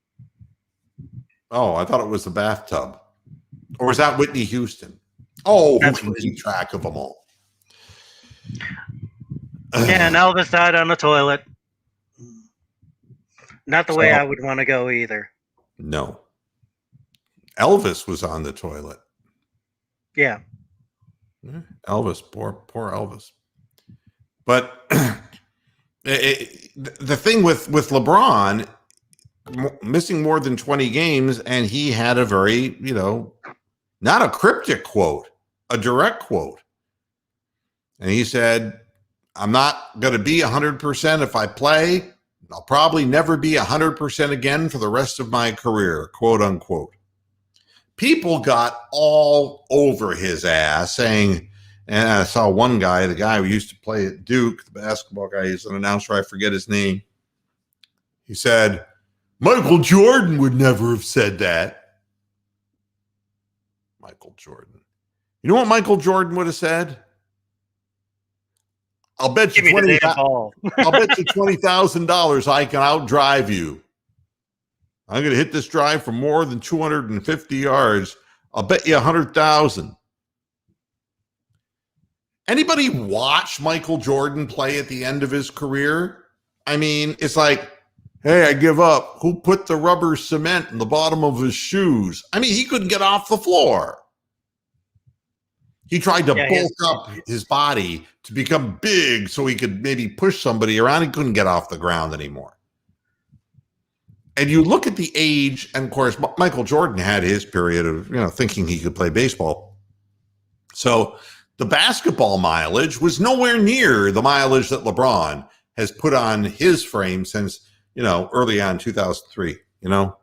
Oh, I thought it was the bathtub. Or was that Whitney Houston? Oh, who That's can what- keep track of them all? Yeah, and Elvis died on the toilet. Not the way So- I would want to go either. No. Elvis was on the toilet. Yeah. Elvis, poor Elvis. But the thing with LeBron, missing more than 20 games, and he had a very, not a cryptic quote, a direct quote. And he said, I'm not going to be 100% if I play. I'll probably never be 100% again for the rest of my career, quote unquote. People got all over his ass saying, and I saw one guy, the guy who used to play at Duke, the basketball guy, he's an announcer, I forget his name. He said, Michael Jordan would never have said that. Michael Jordan. You know what Michael Jordan would have said? I'll bet you Give me the damn ball. I'll bet you $20,000 I can outdrive you. I'm going to hit this drive for more than 250 yards. I'll bet you 100,000. Anybody watch Michael Jordan play at the end of his career? I mean, it's like, hey, I give up. Who put the rubber cement in the bottom of his shoes? I mean, he couldn't get off the floor. He tried to bulk up his body to become big so he could maybe push somebody around. He couldn't get off the ground anymore. And you look at the age, and of course, Michael Jordan had his period of, thinking he could play baseball. So the basketball mileage was nowhere near the mileage that LeBron has put on his frame since, early on 2003,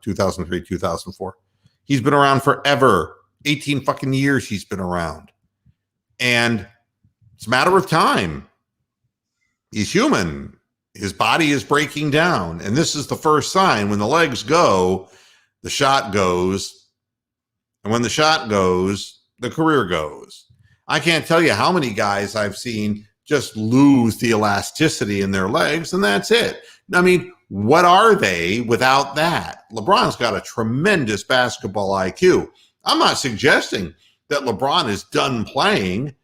2003, 2004. He's been around forever. 18 fucking years he's been around. And it's a matter of time. He's human. His body is breaking down. And this is the first sign. When the legs go, the shot goes. And when the shot goes, the career goes. I can't tell you how many guys I've seen just lose the elasticity in their legs, and that's it. I mean, what are they without that? LeBron's got a tremendous basketball IQ. I'm not suggesting that LeBron is done playing,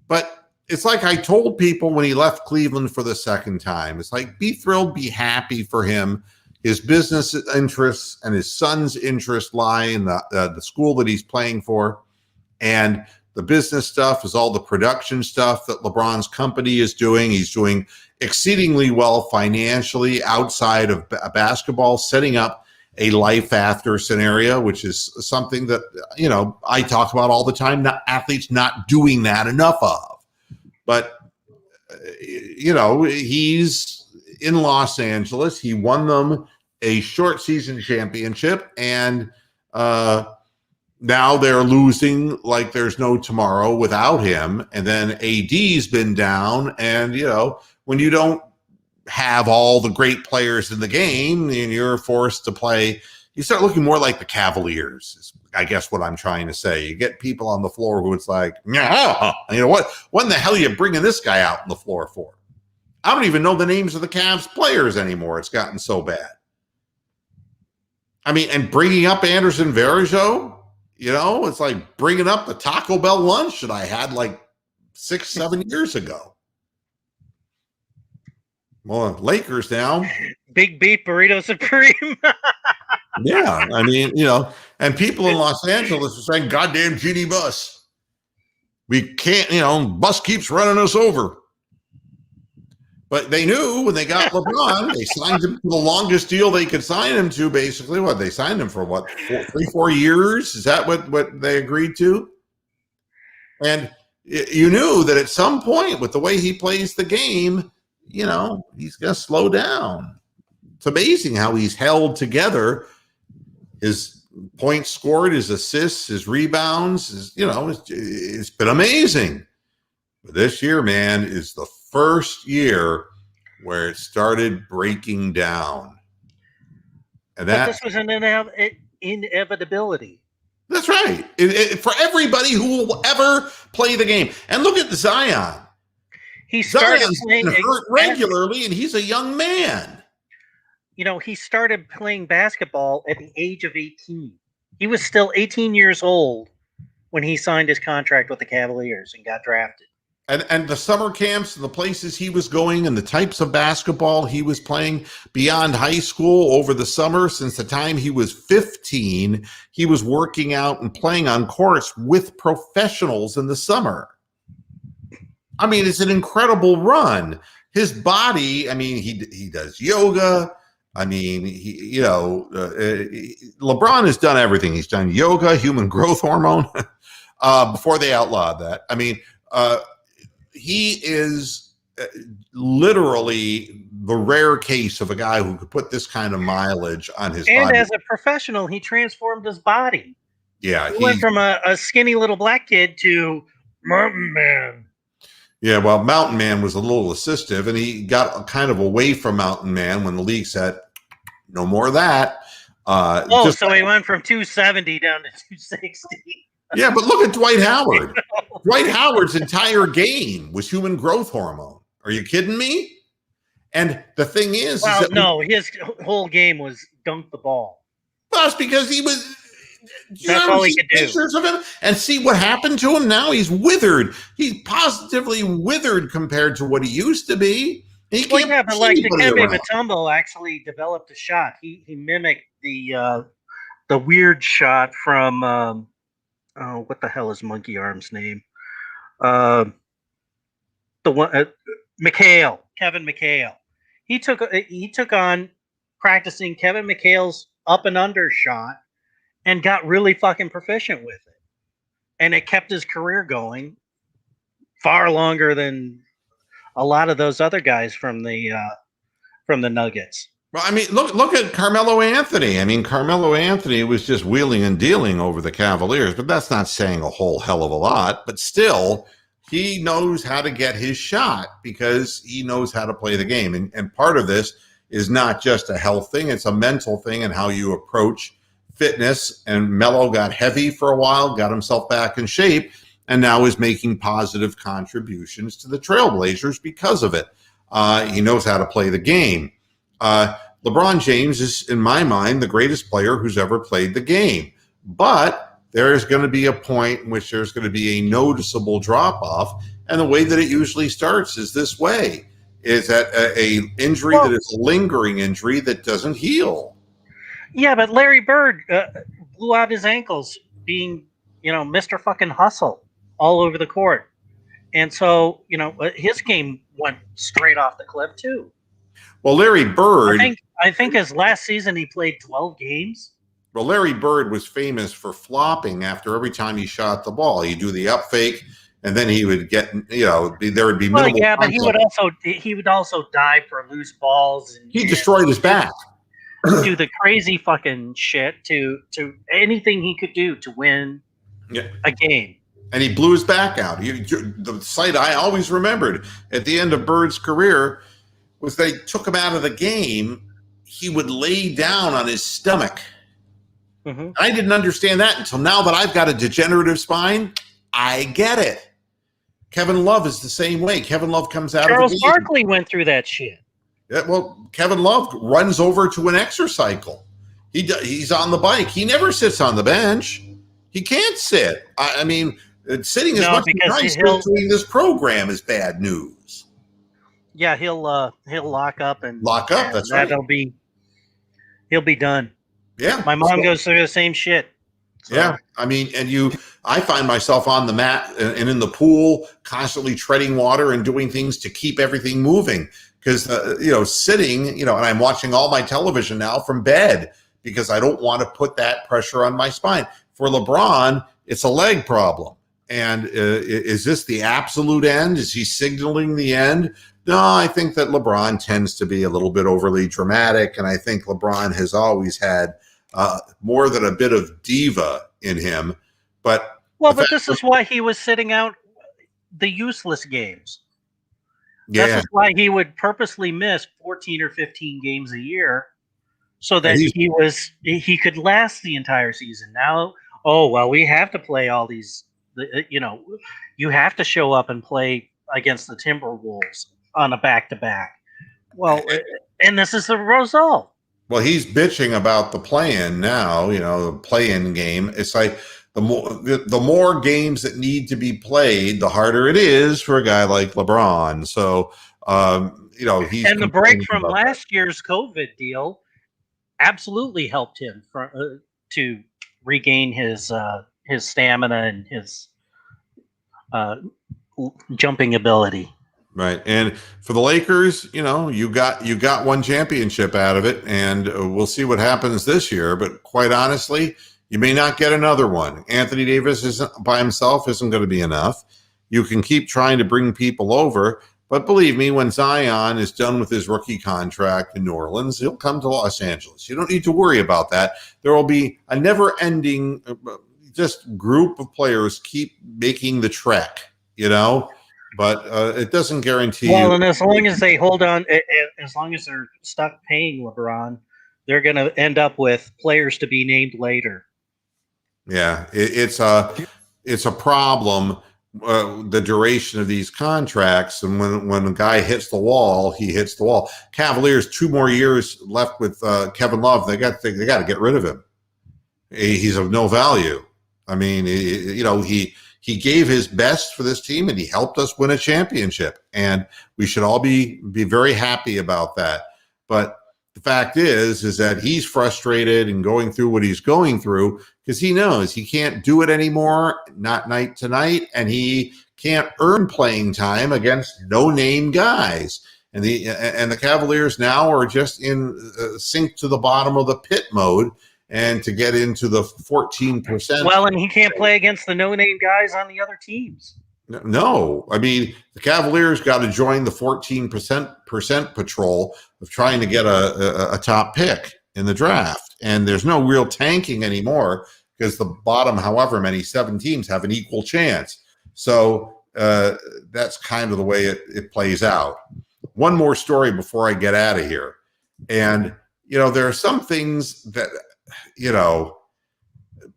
but it's like I told people when he left Cleveland for the second time. It's like, be thrilled, be happy for him. His business interests and his son's interests lie in the school that he's playing for. And the business stuff is all the production stuff that LeBron's company is doing. He's doing exceedingly well financially outside of basketball, setting up a life after scenario, which is something that, I talk about all the time, athletes not doing that enough of. But, he's in Los Angeles. He won them a short season championship, and now they're losing like there's no tomorrow without him. And then AD's been down, and, when you don't have all the great players in the game and you're forced to play, you start looking more like the Cavaliers, is I guess what I'm trying to say. You get people on the floor who it's like, what in the hell are you bringing this guy out on the floor for? I don't even know the names of the Cavs players anymore. It's gotten so bad. I mean, and bringing up Anderson Varejao, it's like bringing up the Taco Bell lunch that I had like 6-7 years ago. Well, Lakers now. Big Beef Burrito Supreme. Yeah, I mean, and people in Los Angeles are saying, goddamn Genie Bus. We can't, bus keeps running us over. But they knew when they got LeBron, they signed him to the longest deal they could sign him to, basically. What, they signed him for, 3-4 years? Is that what they agreed to? And you knew that at some point, with the way he plays the game, he's going to slow down. It's amazing how he's held together. His points scored, his assists, his rebounds, it's been amazing. But this year, man, is the first year where it started breaking down. And this was an inevitability. That's right. For everybody who will ever play the game. And look at Zion. He started playing hurt regularly, and he's a young man. He started playing basketball at the age of 18. He was still 18 years old when he signed his contract with the Cavaliers and got drafted. And the summer camps and the places he was going and the types of basketball he was playing beyond high school over the summer, since the time he was 15, he was working out and playing on courts with professionals in the summer. I mean, it's an incredible run. His body, I mean, he does yoga. I mean, LeBron has done everything. He's done yoga, human growth hormone, before they outlawed that. I mean, he is literally the rare case of a guy who could put this kind of mileage on his body. And as a professional, he transformed his body. Yeah, he went from a skinny little black kid to Mountain Man. Yeah, well, Mountain Man was a little assistive, and he got kind of away from Mountain Man when the league said, no more of that. So he went from 270 down to 260. Yeah, but look at Dwight Howard. Dwight Howard's entire game was human growth hormone. Are you kidding me? And the thing is, his whole game was dunk the ball. That's because he was. That's all he could do. Pictures of him and see what happened to him. Now he's withered. He's positively withered compared to what he used to be. But like Dikembe Mutombo actually developed a shot. He mimicked the weird shot from. What the hell is Monkey Arm's name? The one, Kevin McHale. He took on practicing Kevin McHale's up and under shot and got really fucking proficient with it. And it kept his career going far longer than a lot of those other guys from the Nuggets. Well, I mean, look at Carmelo Anthony. I mean, Carmelo Anthony was just wheeling and dealing over the Cavaliers, but that's not saying a whole hell of a lot. But still, he knows how to get his shot because he knows how to play the game. And part of this is not just a health thing. It's a mental thing and how you approach fitness. And Melo got heavy for a while, got himself back in shape, and now is making positive contributions to the Trailblazers because of it. He knows how to play the game. LeBron James is, in my mind, the greatest player who's ever played the game. But there is going to be a point in which there's going to be a noticeable drop-off. And the way that it usually starts is this way, is that a injury that is a lingering injury that doesn't heal. Yeah, but Larry Bird blew out his ankles being, Mr. fucking hustle all over the court. And so, his game went straight off the cliff, too. Well, Larry Bird... I think his last season he played 12 games. Well, Larry Bird was famous for flopping after every time he shot the ball. He'd do the up fake, and then he would get, there would be minimal. Yeah, but he would also dive for loose balls. And he destroyed his back. Do the crazy fucking shit to anything he could do to win a game. And he blew his back out. The sight I always remembered at the end of Bird's career was they took him out of the game. He would lay down on his stomach. Mm-hmm. I didn't understand that until now that I've got a degenerative spine. I get it. Kevin Love is the same way. Kevin Love comes out Charles of the game. Barkley went through that shit. Yeah, well, Kevin Love runs over to an exercycle. He's on the bike. He never sits on the bench. He can't sit. I mean, sitting as much as doing this program is bad news. Yeah, he'll lock up and That's right. He'll be done. Yeah, my mom goes through the same shit. So. Yeah, I mean, I find myself on the mat and in the pool, constantly treading water and doing things to keep everything moving. Because sitting, and I'm watching all my television now from bed because I don't want to put that pressure on my spine. For LeBron, it's a leg problem. And is this the absolute end? Is he signaling the end? No, I think that LeBron tends to be a little bit overly dramatic, and I think LeBron has always had more than a bit of diva in him. But this is why he was sitting out the useless games. Yeah. This is why he would purposely miss 14 or 15 games a year so that he could last the entire season. Now, we have to play all these, you have to show up and play against the Timberwolves on a back-to-back. Well, and this is the result. Well, he's bitching about the play-in now, the play-in game. It's like the more games that need to be played, the harder it is for a guy like LeBron. So, he's And the break complaining from about that. last year's COVID deal absolutely helped him to regain his stamina and his uh, jumping ability. Right. And for the Lakers, you got one championship out of it, and we'll see what happens this year. But quite honestly, you may not get another one. Anthony Davis isn't by himself isn't going to be enough. You can keep trying to bring people over, but believe me, when Zion is done with his rookie contract in New Orleans, he'll come to Los Angeles. You don't need to worry about that. There will be a never-ending just group of players keep making the trek, but it doesn't guarantee Well, you. and as long as they hold on, as long as they're stuck paying LeBron, they're going to end up with players to be named later. Yeah, it's a problem. The duration of these contracts, and when a guy hits the wall, he hits the wall. Cavaliers 2 more years left with Kevin Love. They got to get rid of him. He's of no value. I mean, he gave his best for this team, and he helped us win a championship. And we should all be very happy about that. But the fact is that he's frustrated and going through what he's going through because he knows he can't do it anymore, not night to night, and he can't earn playing time against no-name guys. And the Cavaliers now are just in sink to the bottom of the pit mode. And to get into the 14%. Well, and he can't play against the no-name guys on the other teams. No, I mean, the Cavaliers got to join the 14% patrol of trying to get a top pick in the draft. And there's no real tanking anymore because the bottom, however many, 7 teams have an equal chance. So that's kind of the way it plays out. One more story before I get out of here. And, there are some things that –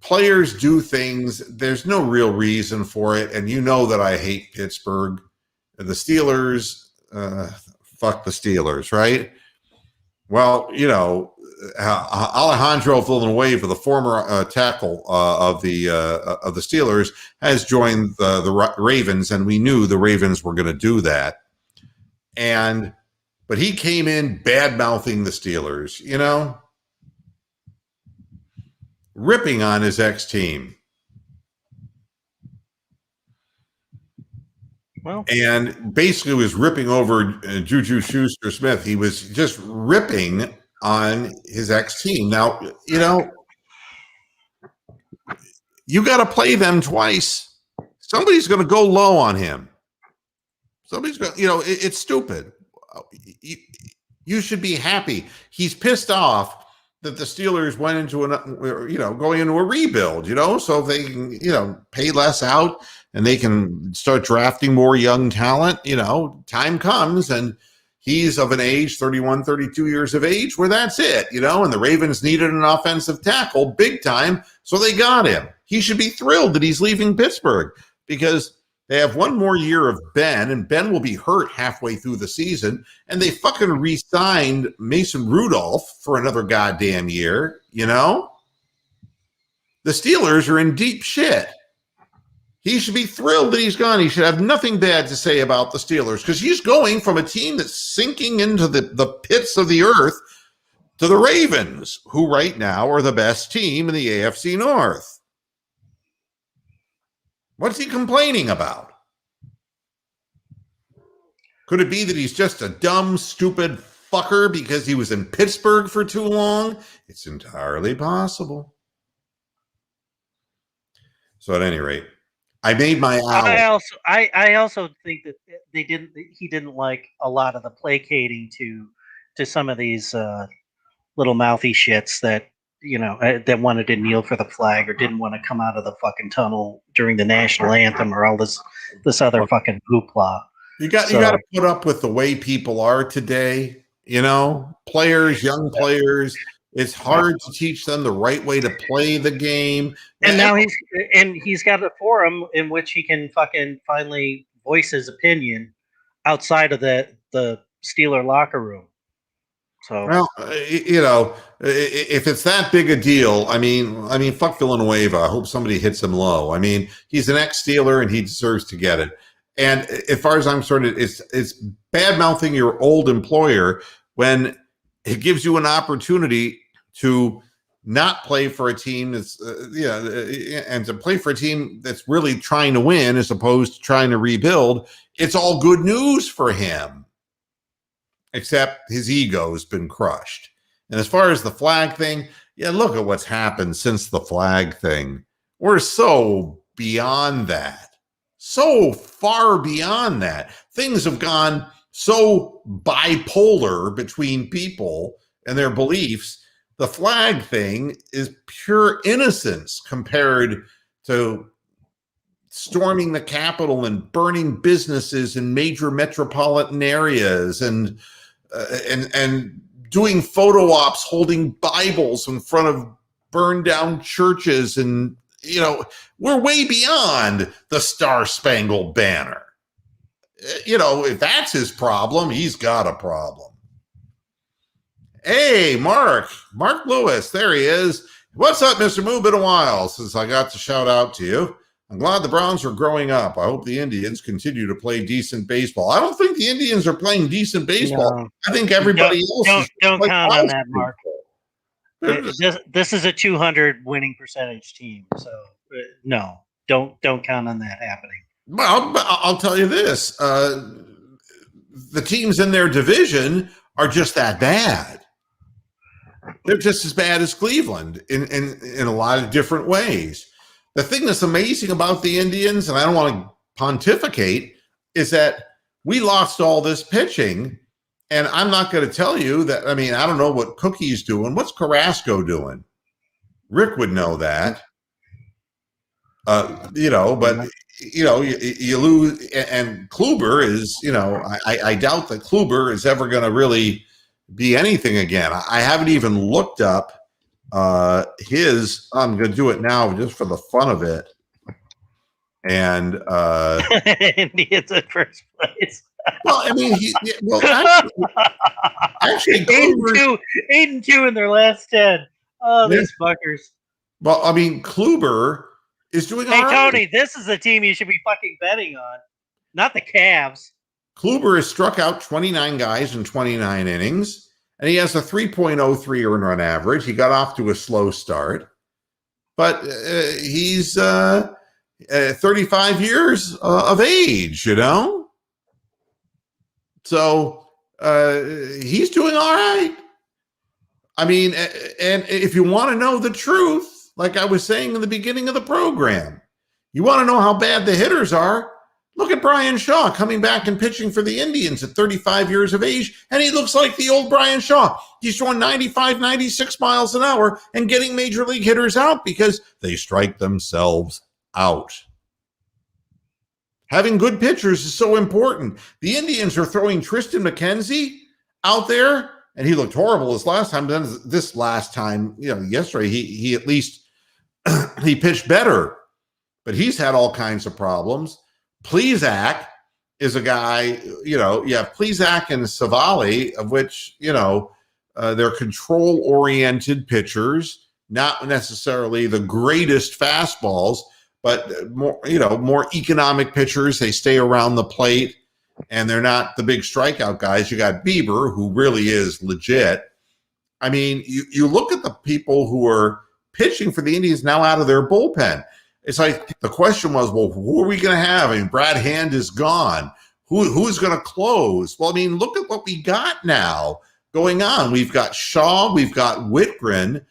players do things. There's no real reason for it. And that I hate Pittsburgh. The Steelers, fuck the Steelers, right? Well, Alejandro Villanueva, the former tackle of the Steelers, has joined the Ravens, and we knew the Ravens were going to do that. But he came in bad-mouthing the Steelers, ripping on his ex-team. Well, and basically was ripping over Juju Schuster-Smith. He was just ripping on his ex-team. Now, you got to play them twice. Somebody's going to go low on him. Somebody's going to, it's stupid. You should be happy. He's pissed off that the Steelers went into going into a rebuild, so they can, pay less out and they can start drafting more young talent. Time comes and he's of an age, 31, 32 years of age, where that's it, and the Ravens needed an offensive tackle big time. So they got him. He should be thrilled that he's leaving Pittsburgh because they have one more year of Ben, and Ben will be hurt halfway through the season. And they fucking re-signed Mason Rudolph for another goddamn year, The Steelers are in deep shit. He should be thrilled that he's gone. He should have nothing bad to say about the Steelers because he's going from a team that's sinking into the pits of the earth to the Ravens, who right now are the best team in the AFC North. What's he complaining about? Could it be that he's just a dumb, stupid fucker because he was in Pittsburgh for too long? It's entirely possible. So at any rate, I made my hour. I also think that he didn't like a lot of the placating to some of these little mouthy shits that that wanted to kneel for the flag or didn't want to come out of the fucking tunnel during the national anthem or all this other fucking hoopla. You got to put up with the way people are today. Players, young players. It's hard to teach them the right way to play the game. And now he's got a forum in which he can fucking finally voice his opinion outside of the Steeler locker room. So, Well, if it's that big a deal, I mean, fuck Villanueva. I hope somebody hits him low. I mean, he's an ex-Steeler and he deserves to get it. And as far as I'm concerned, it's bad mouthing your old employer when it gives you an opportunity to not play for a team that's, and to play for a team that's really trying to win as opposed to trying to rebuild. It's all good news for him, except his ego's been crushed. And as far as the flag thing, yeah, look at what's happened since the flag thing. We're so beyond that, so far beyond that. Things have gone so bipolar between people and their beliefs. The flag thing is pure innocence compared to storming the Capitol and burning businesses in major metropolitan areas and doing photo ops holding Bibles in front of burned down churches. And, we're way beyond the Star Spangled Banner. If that's his problem, he's got a problem. Hey, Mark Lewis, there he is. What's up, Mr. Moo? Been a while since I got to shout out to you. I'm glad the Browns are growing up. I hope the Indians continue to play decent baseball. I don't think the Indians are playing decent baseball. No. I think everybody else don't count on that, Mark. This is a 200 winning percentage team, so no, don't count on that happening. Well, I'll tell you this: the teams in their division are just that bad. They're just as bad as Cleveland in a lot of different ways. The thing that's amazing about the Indians, and I don't want to pontificate, is that we lost all this pitching, and I'm not going to tell you that. I mean, I don't know what Cookie's doing. What's Carrasco doing? Rick would know that. But you lose, and Kluber is, I doubt that Kluber is ever going to really be anything again. I haven't even looked up I'm going to do it now just for the fun of it. And Indians at first place. Well, I mean, actually 8-2 in their last 10. Oh, these fuckers. Well, I mean, Kluber is doing all right. Hey, Tony, this is a team you should be fucking betting on, not the Cavs. Kluber has struck out 29 guys in 29 innings, and he has a 3.03 earned run average. He got off to a slow start, but he's 35 years of age, So he's doing all right. I mean, and if you want to know the truth, like I was saying in the beginning of the program, you want to know how bad the hitters are, look at Brian Shaw coming back and pitching for the Indians at 35 years of age, and he looks like the old Brian Shaw. He's throwing 95, 96 miles an hour and getting major league hitters out because they strike themselves out. Having good pitchers is so important. The Indians are throwing Tristan McKenzie out there, and he looked horrible this last time. But then this last time, yesterday, he at least he pitched better, but he's had all kinds of problems. Plesac is a guy, you have Plesac and Savali, of which, they're control-oriented pitchers, not necessarily the greatest fastballs, but more economic pitchers. They stay around the plate, and they're not the big strikeout guys. You got Bieber, who really is legit. I mean, you look at the people who are pitching for the Indians now out of their bullpen. It's like the question was, well, who are we going to have? I mean, Brad Hand is gone. Who's going to close? Well, I mean, look at what we got now going on. We've got Shaw, we've got Whitgren,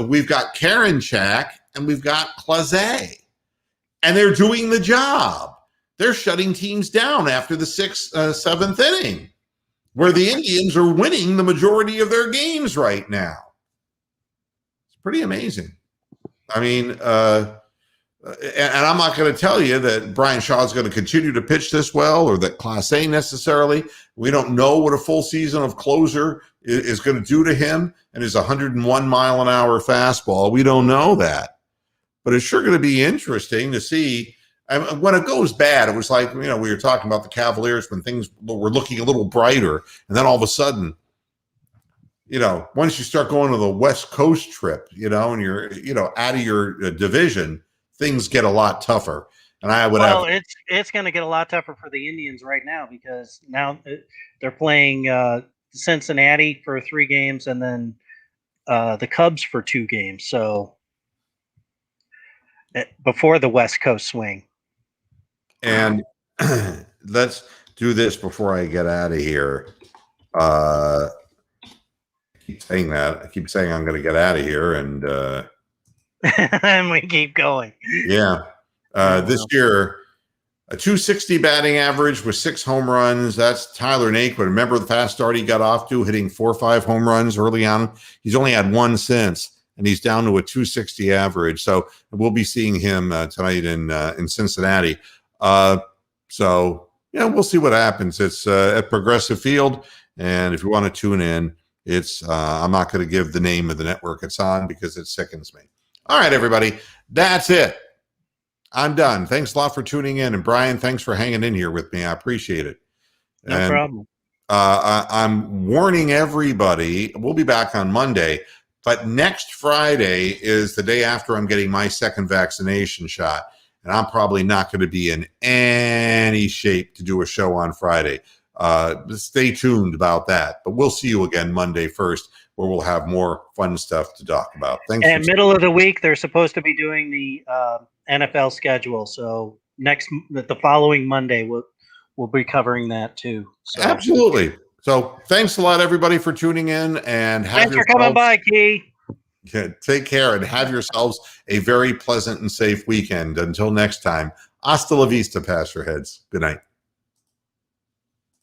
we've got Karinchak, and we've got Clase. And they're doing the job. They're shutting teams down after the 6th, 7th inning, where the Indians are winning the majority of their games right now. It's pretty amazing. I mean, and I'm not going to tell you that Brian Shaw is going to continue to pitch this well or that Clase necessarily. We don't know what a full season of closer is going to do to him and his 101 mile an hour fastball. We don't know that. But it's sure going to be interesting to see. When it goes bad, it was like, we were talking about the Cavaliers when things were looking a little brighter. And then all of a sudden, once you start going to the West Coast trip, and you're, out of your division, things get a lot tougher. And I would Well, it's going to get a lot tougher for the Indians right now because now they're playing Cincinnati for 3 games and then the Cubs for 2 games. So before the West Coast swing. And let's do this before I get out of here. I keep saying that. I keep saying I'm going to get out of here, and and we keep going. Yeah. This year, a 260 batting average with 6 home runs. That's Tyler Naquin. Remember the fast start he got off to, hitting 4 or 5 home runs early on? He's only had 1 since, and he's down to a 260 average. So we'll be seeing him tonight in Cincinnati. So we'll see what happens. It's at Progressive Field, and if you want to tune in, it's I'm not going to give the name of the network it's on because it sickens me. All right, everybody, that's it. I'm done. Thanks a lot for tuning in, and Brian, thanks for hanging in here with me. I appreciate it. No problem. I'm warning everybody. We'll be back on Monday, but next Friday is the day after I'm getting my 2nd vaccination shot. And I'm probably not going to be in any shape to do a show on Friday. Stay tuned about that. But we'll see you again Monday 1st, where we'll have more fun stuff to talk about. Thanks. And middle of the week, they're supposed to be doing the NFL schedule. So the following Monday, we'll be covering that too. So. Absolutely. So thanks a lot, everybody, for tuning in. And thanks for coming by, Key. Take care and have yourselves a very pleasant and safe weekend. Until next time, hasta la vista, Pastor Heads. Good night.